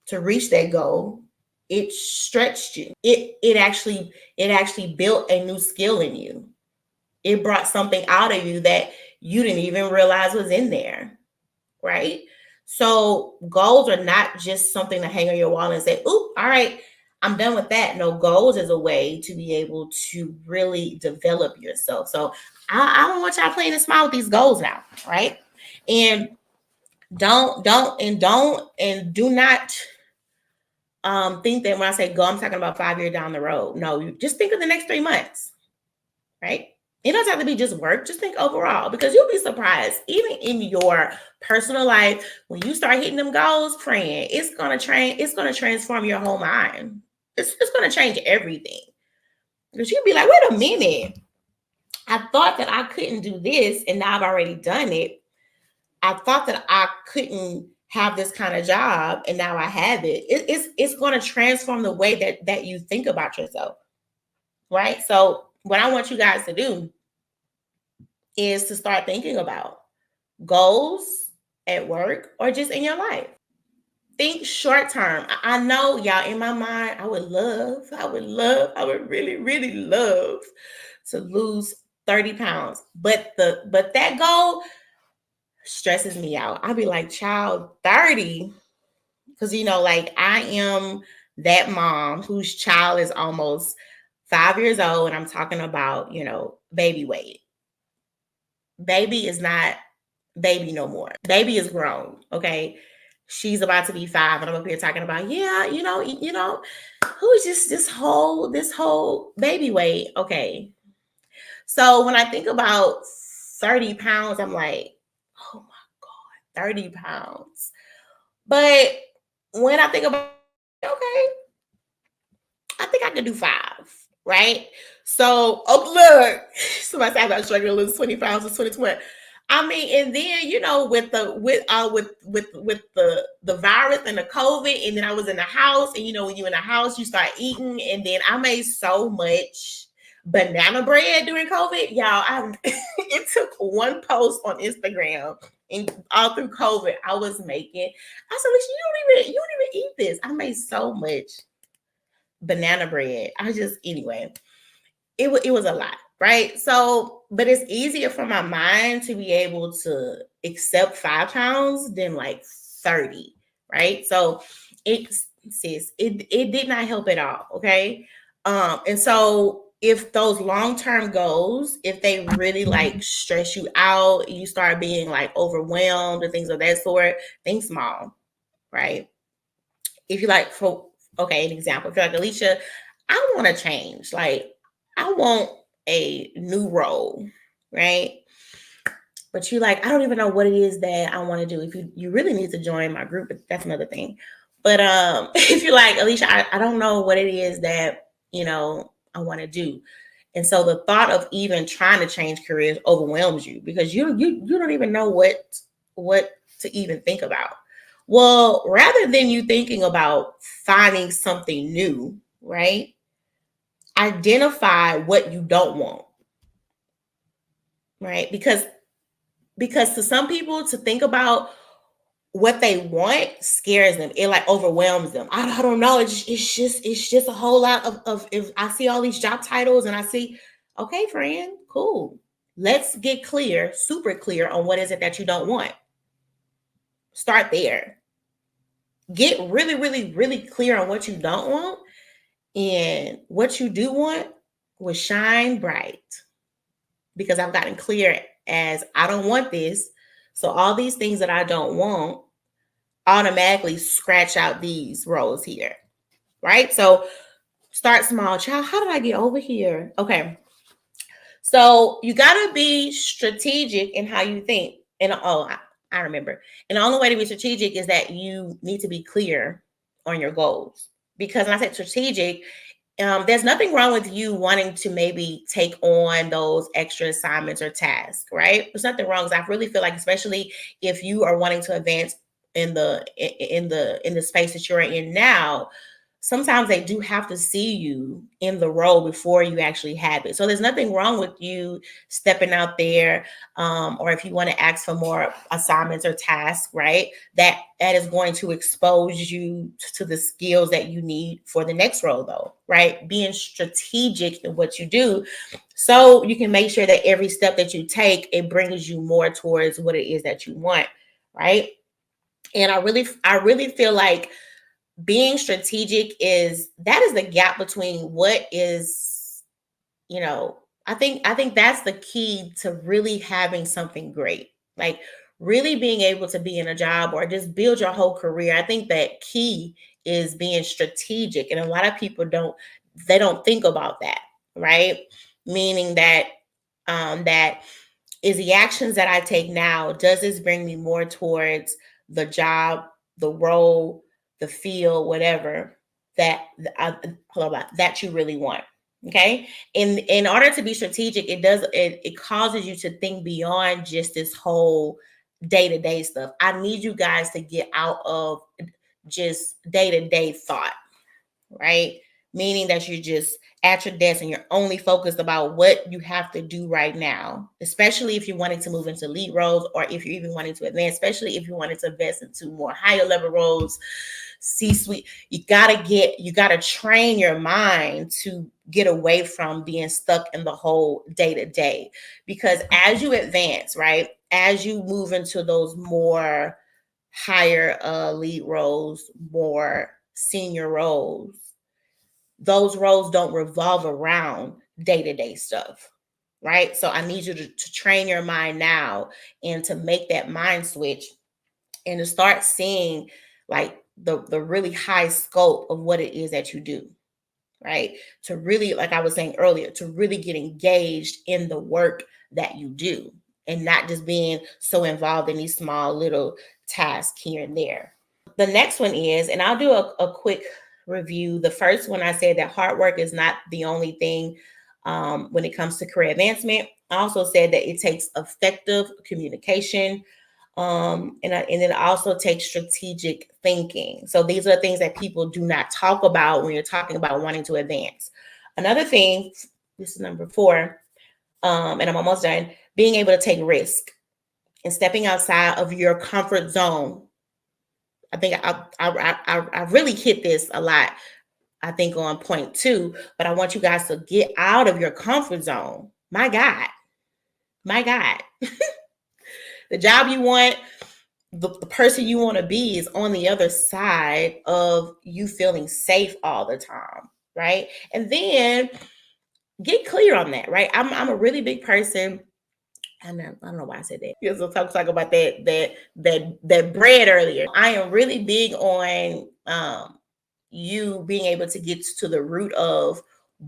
to reach that goal, it stretched you. It actually built a new skill in you. It brought something out of you that you didn't even realize was in there, right? So goals are not just something to hang on your wall and say, "Oop, all right, I'm done with that." No, goals is a way to be able to really develop yourself. So I don't want y'all playing small with these goals now, right? And do not think that when I say go, I'm talking about 5 years down the road. No, you just think of the next 3 months, right? It doesn't have to be just work. Just think overall, because you'll be surprised. Even in your personal life, when you start hitting them goals, friend, it's gonna transform your whole mind. It's gonna change everything. Because you'll be like, wait a minute. I thought that I couldn't do this, and now I've already done it. I thought that I couldn't have this kind of job, and now I have it. It's going to transform the way that you think about yourself, right? So what I want you guys to do is to start thinking about goals at work or just in your life. Think short term. I know y'all, in my mind, I would really, really love to lose 30 pounds. But that goal stresses me out. I'd be like, child, 30. Because like I am that mom whose child is almost 5 years old, and I'm talking about, baby weight. Baby is not baby no more. Baby is grown. Okay. She's about to be 5, and I'm up here talking about, yeah, who is just this whole baby weight. Okay. So when I think about 30 pounds, I'm like, oh my God, 30 pounds. But when I think about, okay, I think I could do 5, right? So, oh look, somebody said about struggling to lose 20 pounds in 2020. I mean, and then with the virus and the COVID, and then I was in the house, and when you're in the house, you start eating, and then I made so much banana bread during COVID, y'all. It took one post on Instagram, and all through COVID, I was making. I said, "Listen, you don't even eat this." I made so much banana bread. Anyway, it was a lot, right? So, but it's easier for my mind to be able to accept 5 pounds than like 30, right? So it did not help at all. Okay. And so if those long-term goals, if they really like stress you out, you start being like overwhelmed and things of that sort, think small, right? If you like, an example, if you're like, Alicia, I want to change. Like, I want a new role, right? But you like, I don't even know what it is that I want to do. If you really need to join my group, but that's another thing. But if you're like, Alicia, I don't know what it is that I want to do. And so the thought of even trying to change careers overwhelms you, because you don't even know what to even think about. Well, rather than you thinking about finding something new, right? Identify what you don't want, right? Because to some people, to think about what they want scares them. It like overwhelms them. I don't know. It's just a whole lot of if I see all these job titles and I see, okay, friend, cool. Let's get clear, super clear on what is it that you don't want. Start there. Get really, really, really clear on what you don't want, and what you do want will shine bright, because I've gotten clear as I don't want this. So all these things that I don't want automatically scratch out these rows here, right? So start small. Child, how did I get over here? Okay. So you got to be strategic in how you think. And I remember. And the only way to be strategic is that you need to be clear on your goals. Because when I said strategic, there's nothing wrong with you wanting to maybe take on those extra assignments or tasks, right? There's nothing wrong. Because I really feel like, especially if you are wanting to advance in the space that you're in now, sometimes they do have to see you in the role before you actually have it. So there's nothing wrong with you stepping out there, or if you want to ask for more assignments or tasks, right? That is going to expose you to the skills that you need for the next role, though, right? Being strategic in what you do, so you can make sure that every step that you take, it brings you more towards what it is that you want, right? And I really feel like being strategic is the gap between what is, you know, I think that's the key to really having something great. Like really being able to be in a job or just build your whole career. I think that key is being strategic. And a lot of people don't think about that, right? Meaning that is the actions that I take now, does this bring me more towards the job, the role, the field, whatever that that you really want? Okay. In order to be strategic, it causes you to think beyond just this whole day-to-day stuff. I need you guys to get out of just day-to-day thought, right? Meaning that you're just at your desk and you're only focused about what you have to do right now, especially if you're wanting to move into lead roles or if you're even wanting to advance, especially if you wanted to invest into more higher level roles, C-suite. You gotta train your mind to get away from being stuck in the whole day to day. Because as you advance, right, as you move into those more higher lead roles, more senior roles, those roles don't revolve around day-to-day stuff, right? So I need you to train your mind now and to make that mind switch and to start seeing like the really high scope of what it is that you do, right? To really, like I was saying earlier, to really get engaged in the work that you do and not just being so involved in these small little tasks here and there. The next one is, and I'll do a quick review. The first one, I said that hard work is not the only thing when it comes to career advancement. I also said that it takes effective communication, and it also takes strategic thinking. So these are the things that people do not talk about when you're talking about wanting to advance. Another thing, this is number 4, and I'm almost done, being able to take risk and stepping outside of your comfort zone. I think I really hit this a lot, I think, on point 2, but I want you guys to get out of your comfort zone. My God, my God. The job you want, the person you want to be is on the other side of you feeling safe all the time, right? And then get clear on that, right? I'm a really big person. I don't know why I said that. Because we'll talk about that bread earlier. I am really big on you being able to get to the root of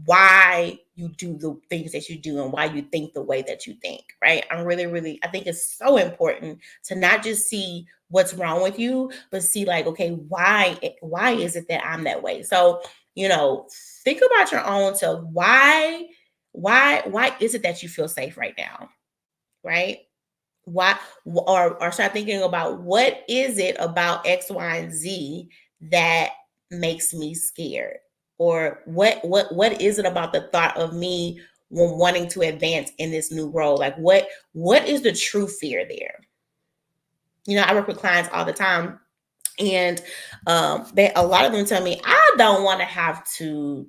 why you do the things that you do and why you think the way that you think, right? I'm really, really, I think it's so important to not just see what's wrong with you, but see like, okay, why is it that I'm that way? So, think about your own self. Why is it that you feel safe right now? Right? Why, or start thinking about what is it about X, Y, and Z that makes me scared? Or what is it about the thought of me when wanting to advance in this new role? Like what is the true fear there? I work with clients all the time, and a lot of them tell me, I don't want to have to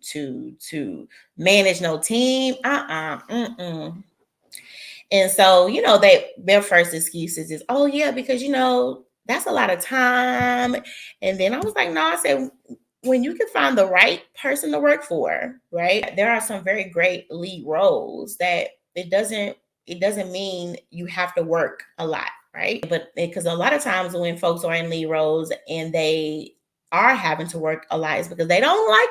manage no team. And so, their first excuses is, oh yeah, because that's a lot of time. And then I was like, no, I said, when you can find the right person to work for, right? There are some very great lead roles that it doesn't mean you have to work a lot, right? But because a lot of times when folks are in lead roles and they are having to work a lot, is because they don't like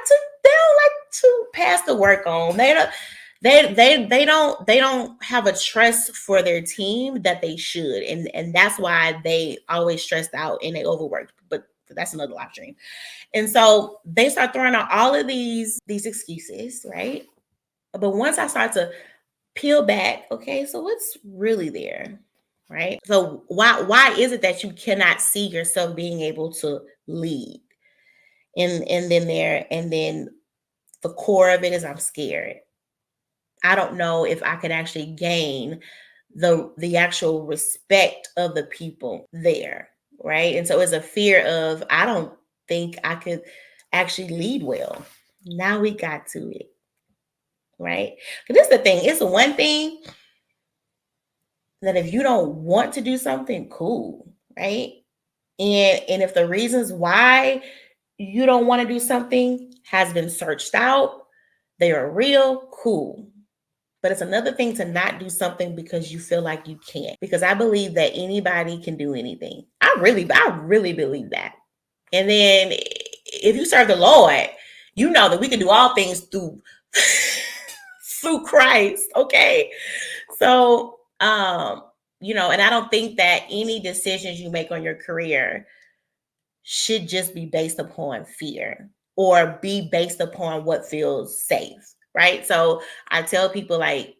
to pass the work on. They don't have a trust for their team that they should, and that's why they always stressed out and they overworked. But that's another live stream. And so they start throwing out all of these excuses, right? But once I start to peel back, okay, so what's really there, right? So why is it that you cannot see yourself being able to lead? And then the core of it is I'm scared. I don't know if I could actually gain the actual respect of the people there, right? And so it's a fear of I don't think I could actually lead well. Now we got to it, right? But this is the thing. It's the one thing that if you don't want to do something, cool, right? And if the reasons why you don't want to do something has been searched out, they are real, cool. But it's another thing to not do something because you feel like you can't. Because I believe that anybody can do anything. I really believe that. And then if you serve the Lord, you know that we can do all things through through Christ. Okay. So and I don't think that any decisions you make on your career should just be based upon fear or be based upon what feels safe. Right. So I tell people like,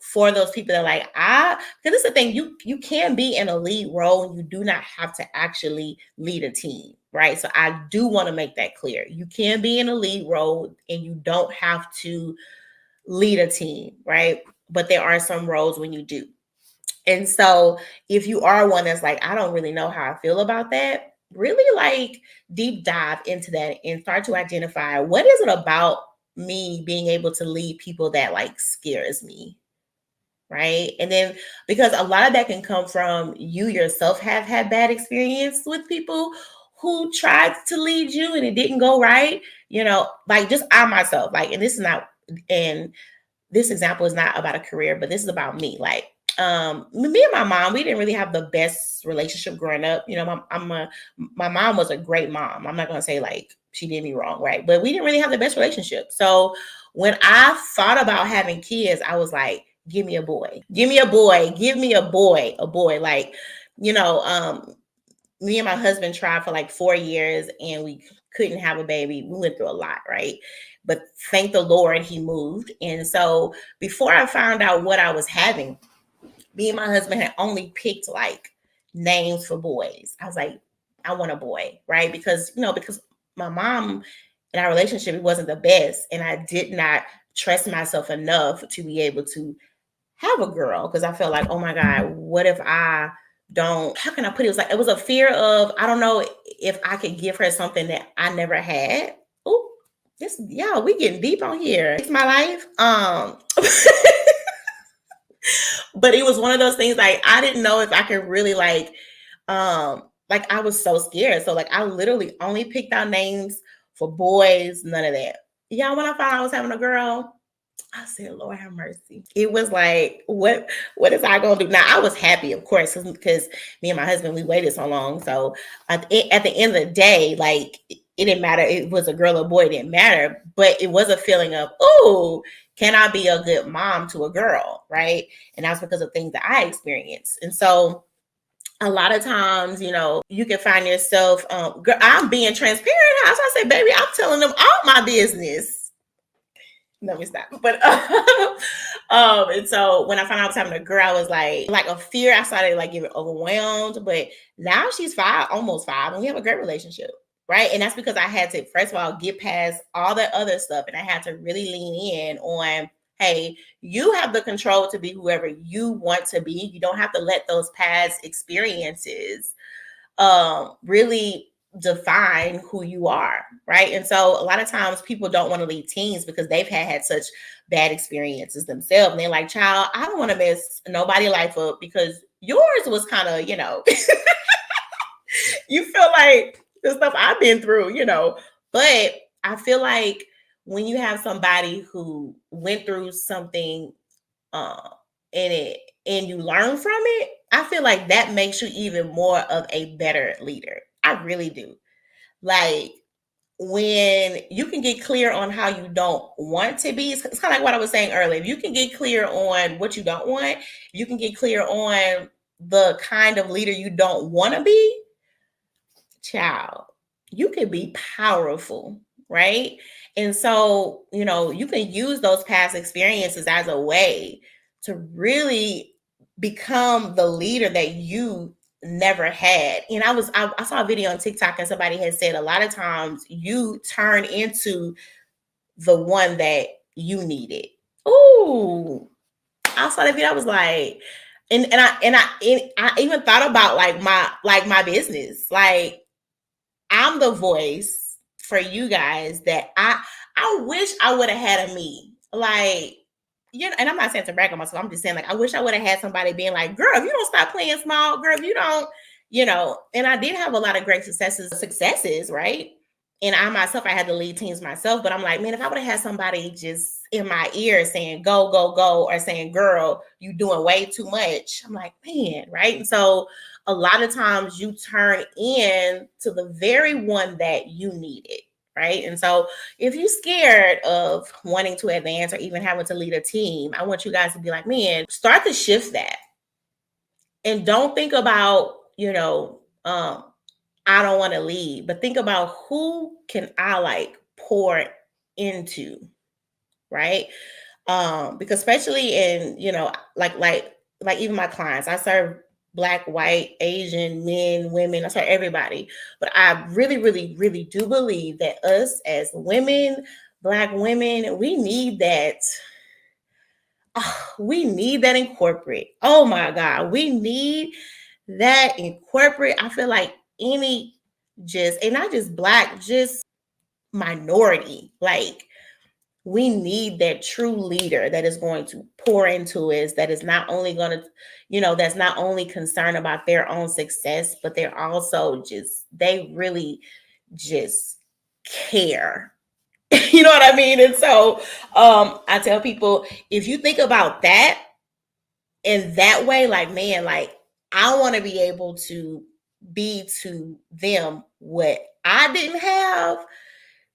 for those people that are like, because it's the thing, you can be in a lead role and you do not have to actually lead a team. Right. So I do want to make that clear. You can be in a lead role and you don't have to lead a team. Right. But there are some roles when you do. And so if you are one that's like, I don't really know how I feel about that, really like deep dive into that and start to identify what is it about me being able to lead people that like scares me. Right. And then because a lot of that can come from you yourself have had bad experience with people who tried to lead you and it didn't go right. Like just I myself, like, and this is not, and this example is not about a career, but this is about me. Like, me and my mom, we didn't really have the best relationship growing up. My mom was a great mom. I'm not gonna say like she did me wrong, right? But we didn't really have the best relationship. So when I thought about having kids, I was like, give me a boy, give me a boy, give me a boy, a boy. Like, you know, um, me and my husband tried for like 4 years and we couldn't have a baby. We went through a lot, right? But thank the Lord he moved. And so before I found out what I was having, me and my husband had only picked like names for boys. I was like, I want a boy, right? Because my mom in our relationship, it wasn't the best. And I did not trust myself enough to be able to have a girl because I felt like, oh my God, what if I don't, how can I put it? It was a fear of, I don't know if I could give her something that I never had. Oh, we getting deep on here. It's my life. But it was one of those things like I didn't know if I could really like I was so scared. So like I literally only picked out names for boys, none of that. Yeah, when I found out I was having a girl, I said, Lord have mercy. It was like, what is I gonna do? Now I was happy, of course, because me and my husband, we waited so long. So at the end of the day, like it didn't matter. It was a girl or boy, it didn't matter. But it was a feeling of, oh, can I be a good mom to a girl? Right. And that's because of things that I experienced. And so a lot of times, you can find yourself, I'm being transparent. As I say, baby, I'm telling them all my business. Let me stop. But and so when I found out I was having a girl, I was like a fear. I started like getting overwhelmed. But now she's 5, almost 5, and we have a great relationship. Right. And that's because I had to, first of all, get past all the other stuff. And I had to really lean in on, hey, you have the control to be whoever you want to be. You don't have to let those past experiences really define who you are, right? And so a lot of times people don't want to lead teens because they've had such bad experiences themselves. And they're like, child, I don't want to mess nobody life up because yours was kind of, you feel like the stuff I've been through, But I feel like when you have somebody who went through something uh, and you learn from it, I feel like that makes you even more of a better leader. I really do. Like when you can get clear on how you don't want to be, it's kind of like what I was saying earlier. If you can get clear on what you don't want, you can get clear on the kind of leader you don't want to be, child, you can be powerful, right? And so, you can use those past experiences as a way to really become the leader that you never had. And I saw a video on TikTok and somebody had said a lot of times you turn into the one that you needed. Ooh, I saw that video. I was like, and I even thought about like my business. Like, I'm the voice for you guys that I wish I would have had a me. Like, you know, and I'm not saying to brag on myself. I'm just saying, like, I wish I would have had somebody being like, girl, if you don't stop playing small, girl, if you don't, you know, and I did have a lot of great successes, right? And I myself, I had to lead teams myself, but I'm like, man, if I would have had somebody just in my ear saying, go, go, go, or saying, girl, you doing way too much. I'm like, man, right? And so a lot of times you turn in to the very one that you needed, right? And so if you're scared of wanting to advance or even having to lead a team, I want you guys to be like, man, start to shift that. And don't think about, I don't want to lead, but think about who can I like pour into, right? Because especially in, like even my clients, I serve Black, white, Asian, men, women, I serve everybody. But I really, really, really do believe that us as women, Black women, we need that. We need that in corporate. Oh my God, we need that in corporate. I feel like any just, and not just Black, just minority, like we need that true leader that is going to pour into us, that is not only going to, that's not only concerned about their own success, but they're also just, they really just care. You know what I mean? And so I tell people, if you think about that in that way, like, man, like, I want to be able to be to them what I didn't have,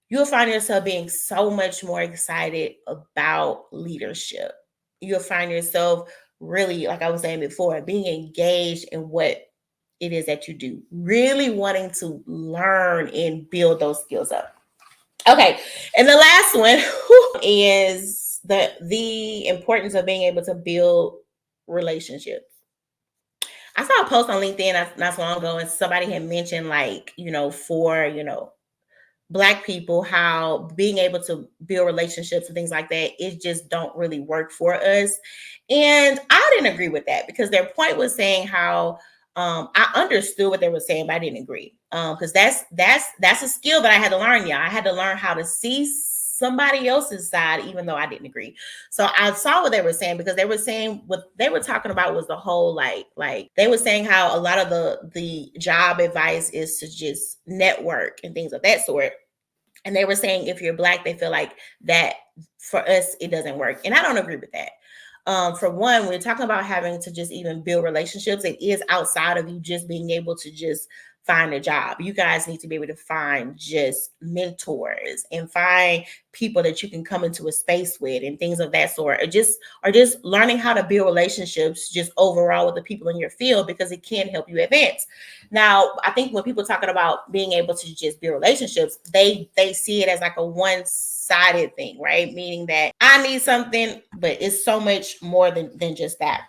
you'll find yourself being so much more excited about leadership. You'll find yourself really, like I was saying before, being engaged in what it is that you do, really wanting to learn and build those skills up. Okay, and the last one is the importance of being able to build relationships. I saw a post on LinkedIn not so long ago, and somebody had mentioned, like, for Black people, how being able to build relationships and things like that, it just don't really work for us. And I didn't agree with that, because their point was saying how I understood what they were saying, but I didn't agree, because that's a skill that I had to learn. Yeah, I had to learn how to see somebody else's side, even though I didn't agree. So I saw what they were saying, because they were saying what they were talking about was the whole, like they were saying how a lot of the job advice is to just network and things of that sort. And they were saying if you're Black, they feel like that for us, it doesn't work. And I don't agree with that. For one, we're talking about having to just even build relationships. It is outside of you just being able to just find a job. You guys need to be able to find just mentors and find people that you can come into a space with and things of that sort, or just learning how to build relationships just overall with the people in your field, because it can help you advance. Now, I think when people talking about being able to just build relationships, they see it as like a one-sided thing, right? Meaning that I need something, but it's so much more than just that.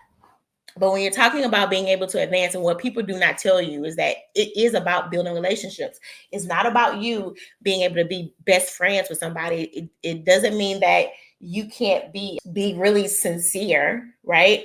But when you're talking about being able to advance, and what people do not tell you is that it is about building relationships. It's not about you being able to be best friends with somebody. It doesn't mean that you can't be really sincere, right?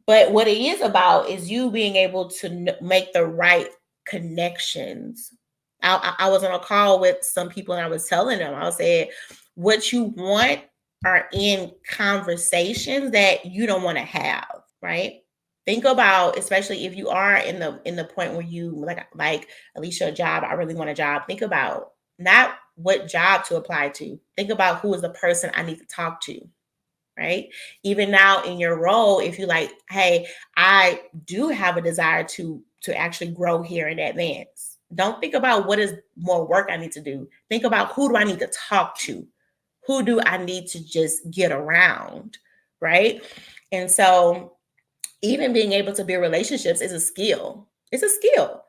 But what it is about is you being able to make the right connections. I was on a call with some people, and I was telling them, I said, what you want are in conversations that you don't want to have, right? Think about, especially if you are in the point where you like Alicia, a job, I really want a job. Think about not what job to apply to. Think about who is the person I need to talk to, right? Even now in your role, if you like, hey, I do have a desire to actually grow here and advance. Don't think about what is more work I need to do. Think about, who do I need to talk to? Who do I need to just get around, right? And so even being able to build relationships is a skill. It's a skill,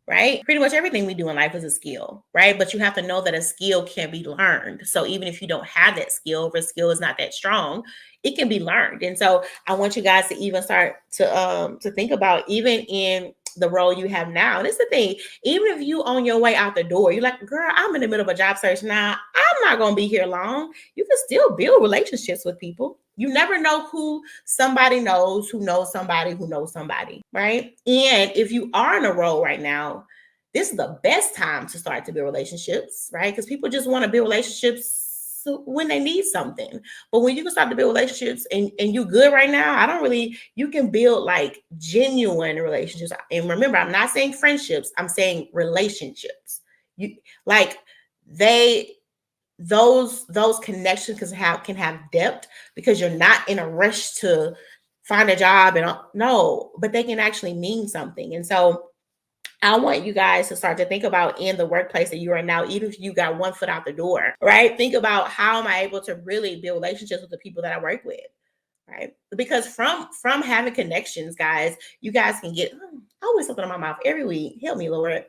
right? Pretty much everything we do in life is a skill, right? But you have to know that a skill can be learned. So even if you don't have that skill, or a skill is not that strong, it can be learned. And so I want you guys to even start to think about, even in the role you have now. And it's the thing, even if you on your way out the door, you're like, girl, I'm in the middle of a job search now. I'm not gonna be here long. You can still build relationships with people. You never know who somebody knows who knows somebody who knows somebody, right? And if you are in a role right now, this is the best time to start to build relationships, right? Because people just want to build relationships when they need something. But when you can start to build relationships and you good right now, you can build like genuine relationships. And remember, I'm not saying friendships, I'm saying relationships. You like they those connections can have depth because you're not in a rush to find a job and no, but they can actually mean something. And so I want you guys to start to think about in the workplace that you are now, even if you got one foot out the door, right? Think about how am I able to really build relationships with the people that I work with, right? Because from having connections, guys, you guys can get always something in my mouth every week. Help me, Lord.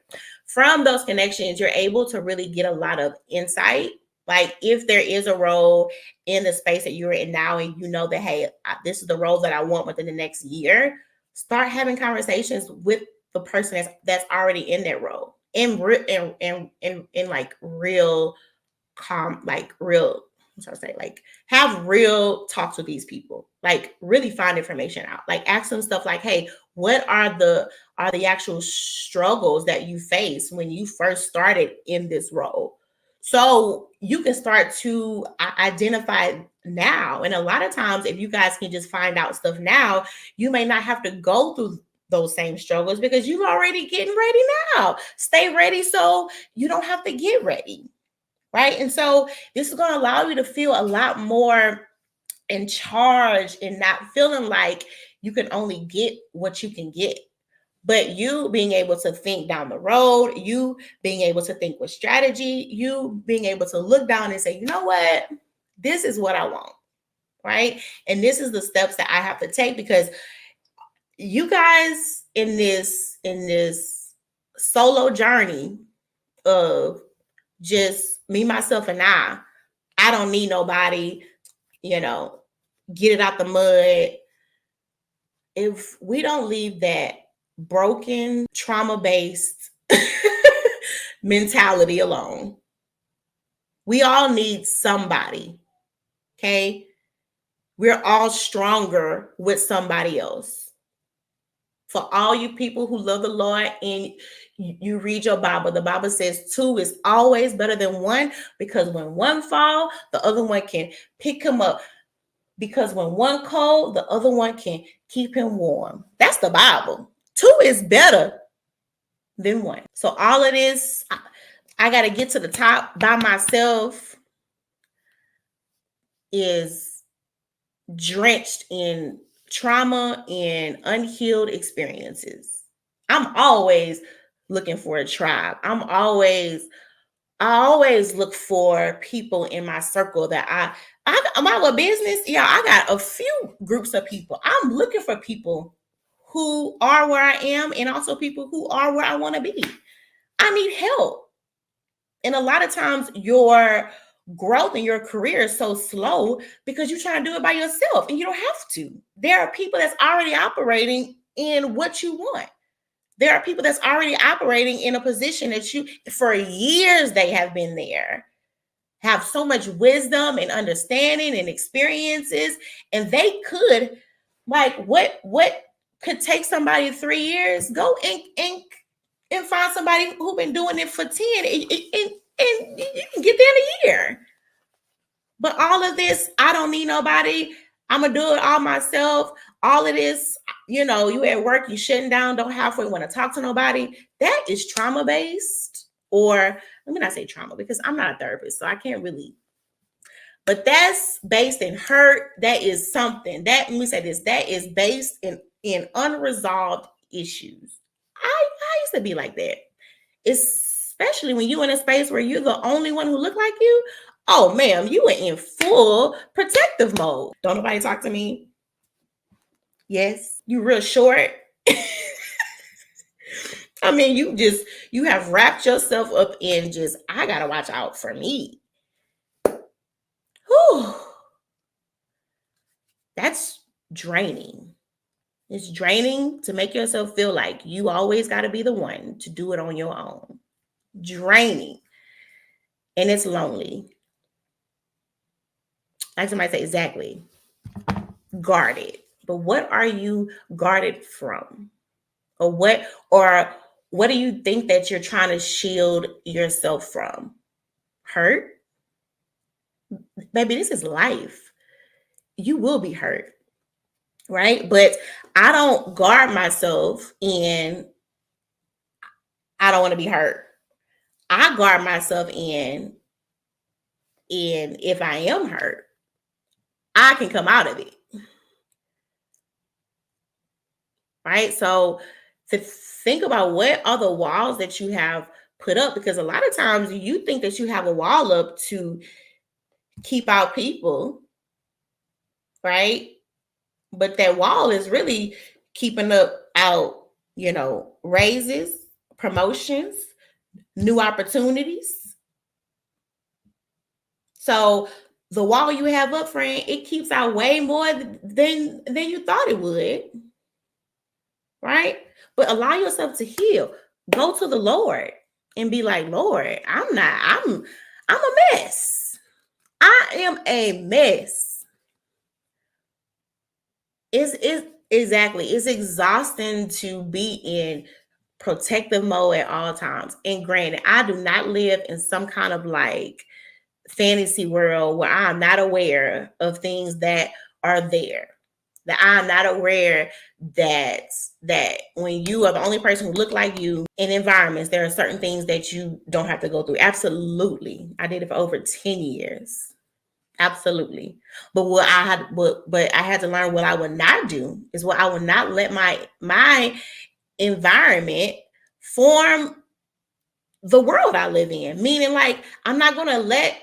From those connections, you're able to really get a lot of insight. Like if there is a role in the space that you're in now, and you know that, hey, this is the role that I want within the next year, start having conversations with the person that's already in that role in like real calm, like real, I'm trying to say, like have real talks with these people, like really find information out, like ask them stuff like, hey, what are the actual struggles that you face when you first started in this role, so you can start to identify now. And a lot of times if you guys can just find out stuff now, you may not have to go through those same struggles because you're already getting ready now. Stay ready so you don't have to get ready, right? And so this is going to allow you to feel a lot more in charge and not feeling like you can only get what you can get, but you being able to think down the road, you being able to think with strategy, you being able to look down and say, you know what, this is what I want, right? And this is the steps that I have to take, because you guys in this solo journey of just me, myself, and I don't need nobody, get it out the mud. If we don't leave that broken, trauma-based mentality alone, we all need somebody, okay? We're all stronger with somebody else. For all you people who love the Lord and you read your Bible, the Bible says 2 is always better than 1, because when one fall, the other one can pick him up. Because when one cold, the other one can keep him warm. That's the Bible. 2 is better than 1. So all of this, I got to get to the top by myself, is drenched in trauma and unhealed experiences. I'm always looking for a tribe. I always look for people in my circle that I'm out of business. Yeah, I got a few groups of people. I'm looking for people who are where I am and also people who are where I want to be. I need help. And a lot of times your growth in your career is so slow because you're trying to do it by yourself and you don't have to. There are people that's already operating in what you want. There are people that's already operating in a position that for years, they have been there, have so much wisdom and understanding and experiences. And they could, like, what could take somebody 3 years, go and find somebody who's been doing it for 10 and you can get there in a year. But all of this, I don't need nobody. I'm going to do it all myself. All of this, you at work, you shutting down, don't halfway want to talk to nobody. That is trauma-based. Or let me not say trauma because I'm not a therapist, so I can't really. But that's based in hurt. That is something. Let me say this. That is based in unresolved issues. I used to be like that. Especially when you're in a space where you're the only one who look like you. Oh, ma'am, you were in full protective mode. Don't nobody talk to me. Yes, you real short. I mean, you have wrapped yourself up in just, I gotta watch out for me. Whew. That's draining. It's draining to make yourself feel like you always got to be the one to do it on your own. Draining. And it's lonely. Like somebody say, exactly. Guarded. But what are you guarded from? Or what do you think that you're trying to shield yourself from? Hurt? Baby, this is life. You will be hurt, right? But I don't guard myself in I don't want to be hurt. I guard myself in if I am hurt, I can come out of it. Right? So to think about what are the walls that you have put up, because a lot of times you think that you have a wall up to keep out people, right? But that wall is really keeping up out, raises, promotions, new opportunities. So the wall you have up, friend, it keeps out way more than you thought it would, right? But allow yourself to heal. Go to the Lord and be like, Lord, I'm a mess. I am a mess. It's exactly. It's exhausting to be in protective mode at all times. And granted, I do not live in some kind of like fantasy world where I'm not aware of things that are there. That I'm not aware that when you are the only person who look like you in environments, there are certain things that you don't have to go through. Absolutely. I did it for over 10 years. Absolutely. But I had to learn what I would not do is what I would not let my environment form the world I live in. Meaning like I'm not gonna let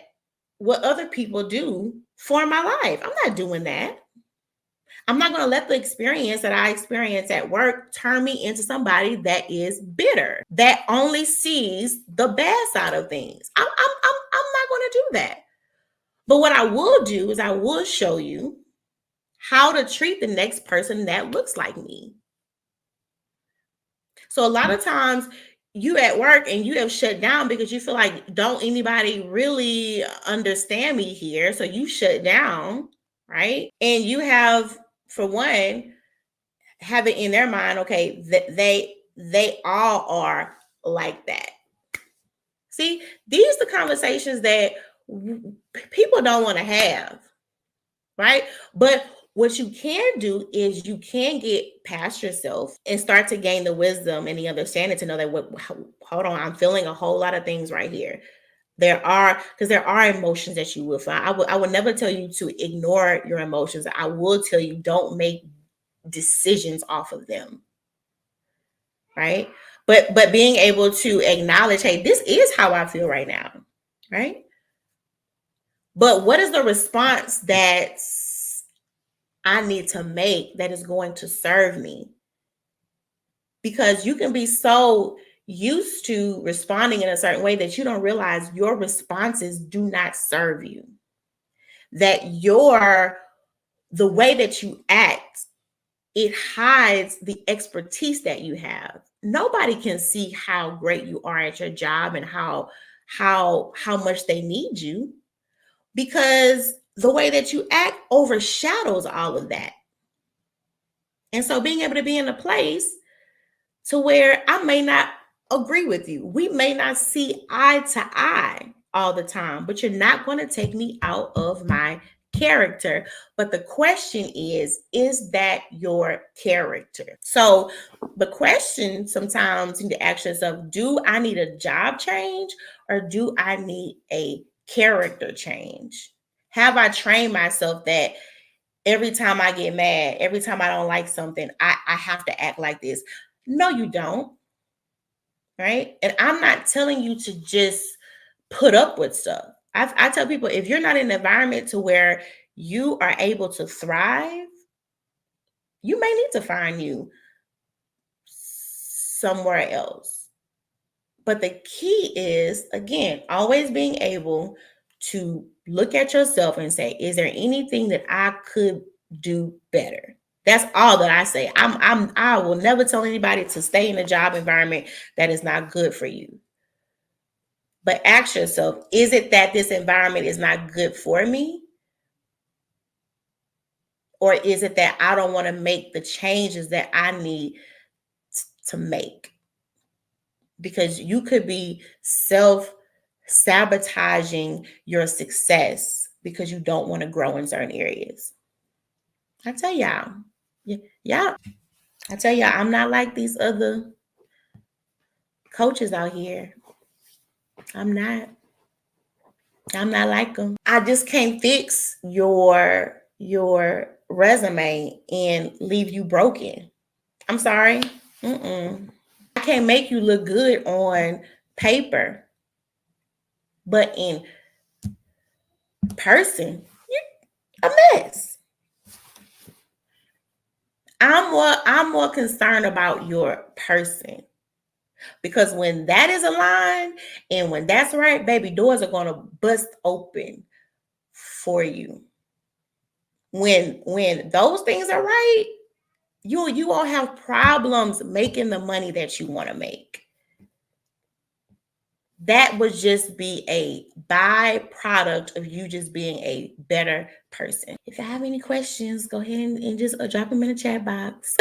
what other people do form my life. I'm not doing that. I'm not going to let the experience that I experience at work turn me into somebody that is bitter, that only sees the bad side of things. I'm not going to do that. But what I will do is I will show you how to treat the next person that looks like me. So a lot of times you at work and you have shut down because you feel like don't anybody really understand me here. So you shut down, right? And you have, for one, have it in their mind, okay, that they all are like that. See, these are the conversations that people don't want to have, right? But what you can do is you can get past yourself and start to gain the wisdom and the understanding to know that hold on, I'm feeling a whole lot of things right here. There are emotions that you will find. I would never tell you to ignore your emotions. I will tell you don't make decisions off of them, right? But being able to acknowledge, hey, this is how I feel right now, right? But what is the response that I need to make that is going to serve me? Because you can be so used to responding in a certain way that you don't realize your responses do not serve you. That the way that you act, it hides the expertise that you have. Nobody can see how great you are at your job and how much they need you, because the way that you act overshadows all of that. And so being able to be in a place to where I may not agree with you, we may not see eye to eye all the time, but you're not going to take me out of my character. But the question is that your character? So the question sometimes you need to ask yourself, do I need a job change or do I need a character change? Have I trained myself that every time I get mad, every time I don't like something, I have to act like this? No, you don't. Right? And I'm not telling you to just put up with stuff. I tell people, if you're not in an environment to where you are able to thrive, you may need to find you somewhere else. But the key is, again, always being able to look at yourself and say, is there anything that I could do better? That's all that I say. I will never tell anybody to stay in a job environment that is not good for you. But ask yourself, is it that this environment is not good for me? Or is it that I don't want to make the changes that I need to make? Because you could be self sabotaging your success because you don't want to grow in certain areas. I tell y'all, yeah, I tell y'all, I'm not like these other coaches out here. I'm not. I'm not like them. I just can't fix your resume and leave you broken. I'm sorry. Mm-mm. I can't make you look good on paper, but in person, you're a mess. I'm more concerned about your person, because when that is aligned and when that's right, baby, doors are gonna bust open for you. When those things are right, you won't have problems making the money that you want to make. That would just be a byproduct of you just being a better person. If you have any questions, go ahead and just drop them in the chat box.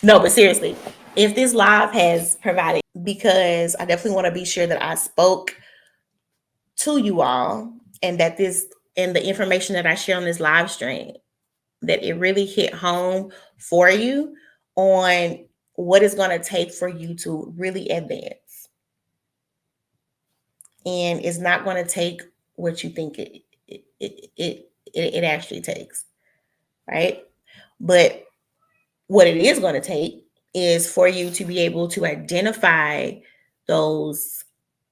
No, but seriously, if this live has provided, because I definitely want to be sure that I spoke to you all, and that this and the information that I share on this live stream, that it really hit home for you on what it's going to take for you to really advance. And it's not going to take what you think it actually takes, right? But what it is going to take is for you to be able to identify those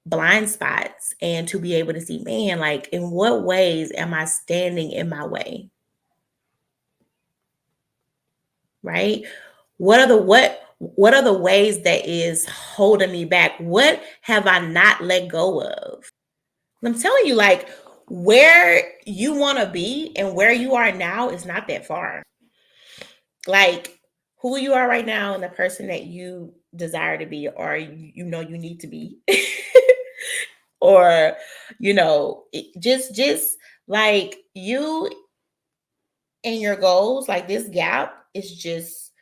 blind spots and to be able to see, man, like, in what ways am I standing in my way? Right? What are the ways that is holding me back? What have I not let go of? I'm telling you, like, where you want to be and where you are now is not that far. Like, who you are right now and the person that you desire to be, or you know you need to be, or just like you and your goals, like, this gap is just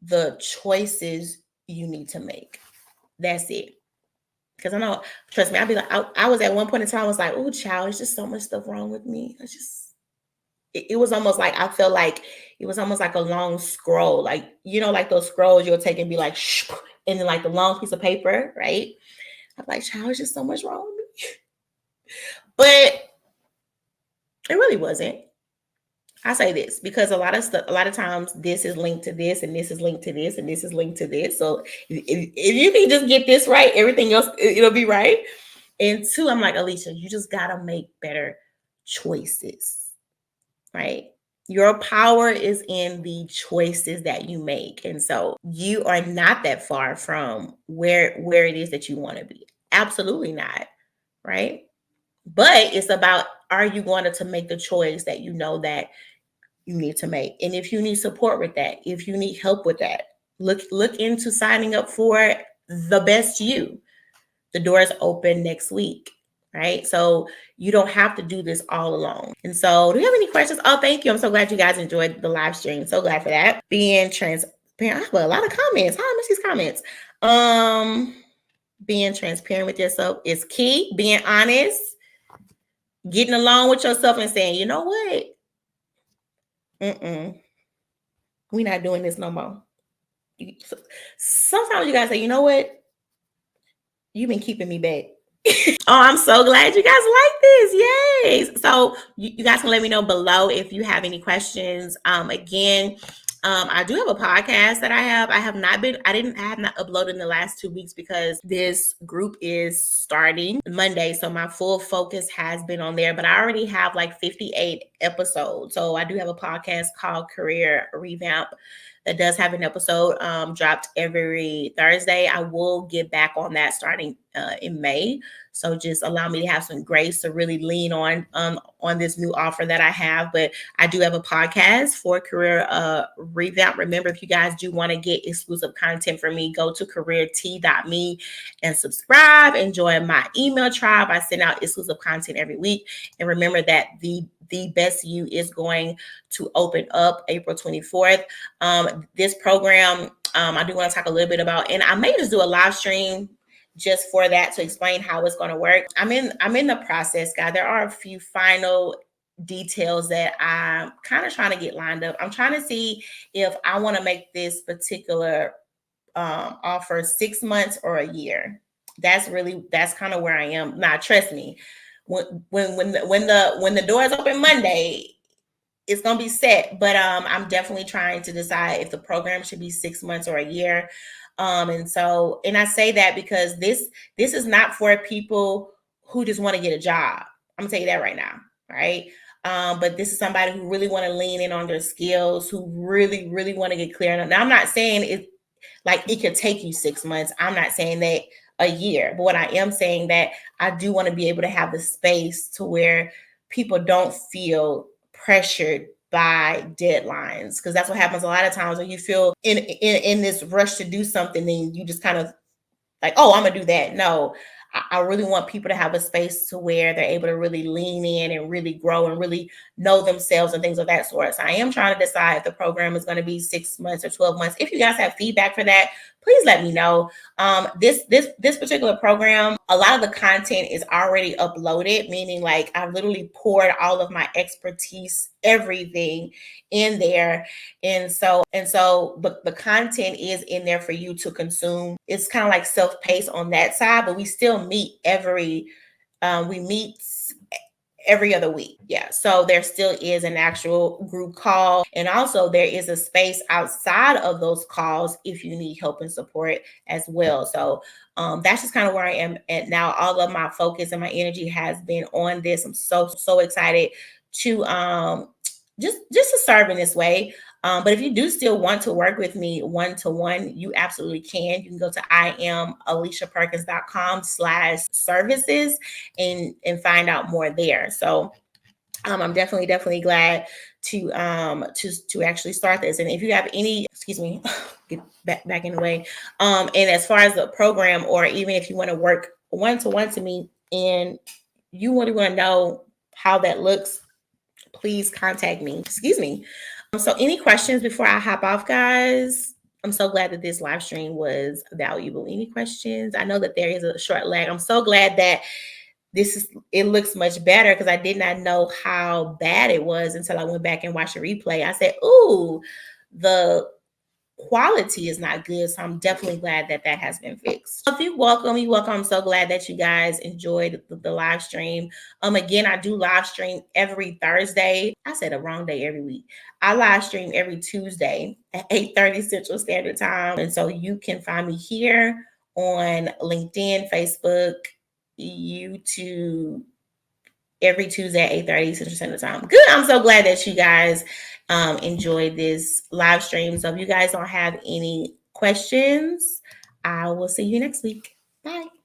the choices you need to make. That's it. Because I know, trust me, I'd be like, I was at one point in time, I was like, oh, child, it's just so much stuff wrong with me. It was almost like, I felt like it was almost like a long scroll, like, like those scrolls you'll take and be like, shh, and then like the long piece of paper, right? I'm like, child, it's just so much wrong with me. But it really wasn't. I say this because a lot of times this is linked to this, and this is linked to this, and this is linked to this. So if you can just get this right, everything else, it'll be right. And two, I'm like, Alicia, you just gotta make better choices, right? Your power is in the choices that you make. And so you are not that far from where it is that you want to be. Absolutely not, right? But it's about, are you going to make the choice that you know that you need to make? And if you need support with that, if you need help with that, look into signing up for the best you. The door is open next week, right? So you don't have to do this all alone. And so, do you have any questions? Oh, thank you. I'm so glad you guys enjoyed the live stream. So glad for that. Being transparent. I have a lot of comments. I miss these comments. Being transparent with yourself is key. Being honest, getting along with yourself and saying, you know what? We're not doing this no more. Sometimes you guys say, you know what? You've been keeping me back. Oh, I'm so glad you guys like this. Yes. So you guys can let me know below if you have any questions. Again, I do have a podcast that I have. I have not uploaded in the last 2 weeks because this group is starting Monday. So my full focus has been on there, but I already have like 58 episodes. So I do have a podcast called Career Revamp that does have an episode dropped every Thursday. I will get back on that starting in May. So just allow me to have some grace to really lean on this new offer that I have. But I do have a podcast for career revamp. Remember, if you guys do want to get exclusive content from me, go to careert.me and subscribe and join my email tribe. I send out exclusive content every week. And remember that the Best You is going to open up April 24th. This program, I do want to talk a little bit about, and I may just do a live stream just for that to explain how it's going to work. I'm in the process, guys. There are a few final details that I'm kind of trying to get lined up. I'm trying to see if I want to make this particular offer 6 months or a year. That's kind of where I am. Now, trust me, when the doors open Monday, it's gonna be set. But I'm definitely trying to decide if the program should be 6 months or a year. And I say that because this is not for people who just want to get a job. I'm gonna tell you that right now, right? But this is somebody who really want to lean in on their skills, who really, really want to get clear. Now, I'm not saying it could take you 6 months. I'm not saying that a year, but what I am saying that I do want to be able to have the space to where people don't feel pressured by deadlines, because that's what happens a lot of times when you feel in this rush to do something, then you just kind of like, oh, I'm gonna do that. No, I really want people to have a space to where they're able to really lean in and really grow and really know themselves and things of that sort. So I am trying to decide if the program is going to be 6 months or 12 months. If you guys have feedback for that, please let me know. This particular program, a lot of the content is already uploaded, meaning like I've literally poured all of my expertise, everything in there. And so the content is in there for you to consume. It's kind of like self-paced on that side, but we still meet every other week. Yeah. So there still is an actual group call. And also there is a space outside of those calls if you need help and support as well. So that's just kind of where I am at now. All of my focus and my energy has been on this. I'm so excited to just to serve in this way. But if you do still want to work with me one-to-one, you absolutely can. You can go to IamAliciaPerkins.com/services and find out more there. So I'm definitely glad to actually start this. And if you have any, excuse me, get back in the way. And as far as the program, or even if you want to work one-to-one to me and you want to know how that looks, please contact me. Excuse me. So any questions before I hop off, guys? I'm so glad that this live stream was valuable. Any questions? I know that there is a short lag. I'm so glad that it looks much better, because I did not know how bad it was until I went back and watched the replay. I said, ooh, the quality is not good. So I'm definitely glad that has been fixed. If you're welcome. I'm so glad that you guys enjoyed the live stream. Again, I do live stream every Thursday. I said the wrong day every week. I live stream every Tuesday at 8:30 Central Standard Time. And so you can find me here on LinkedIn, Facebook, YouTube, every Tuesday at 8:30 Central Standard Time. Good. I'm so glad that you guys enjoyed this live stream. So if you guys don't have any questions, I will see you next week. Bye.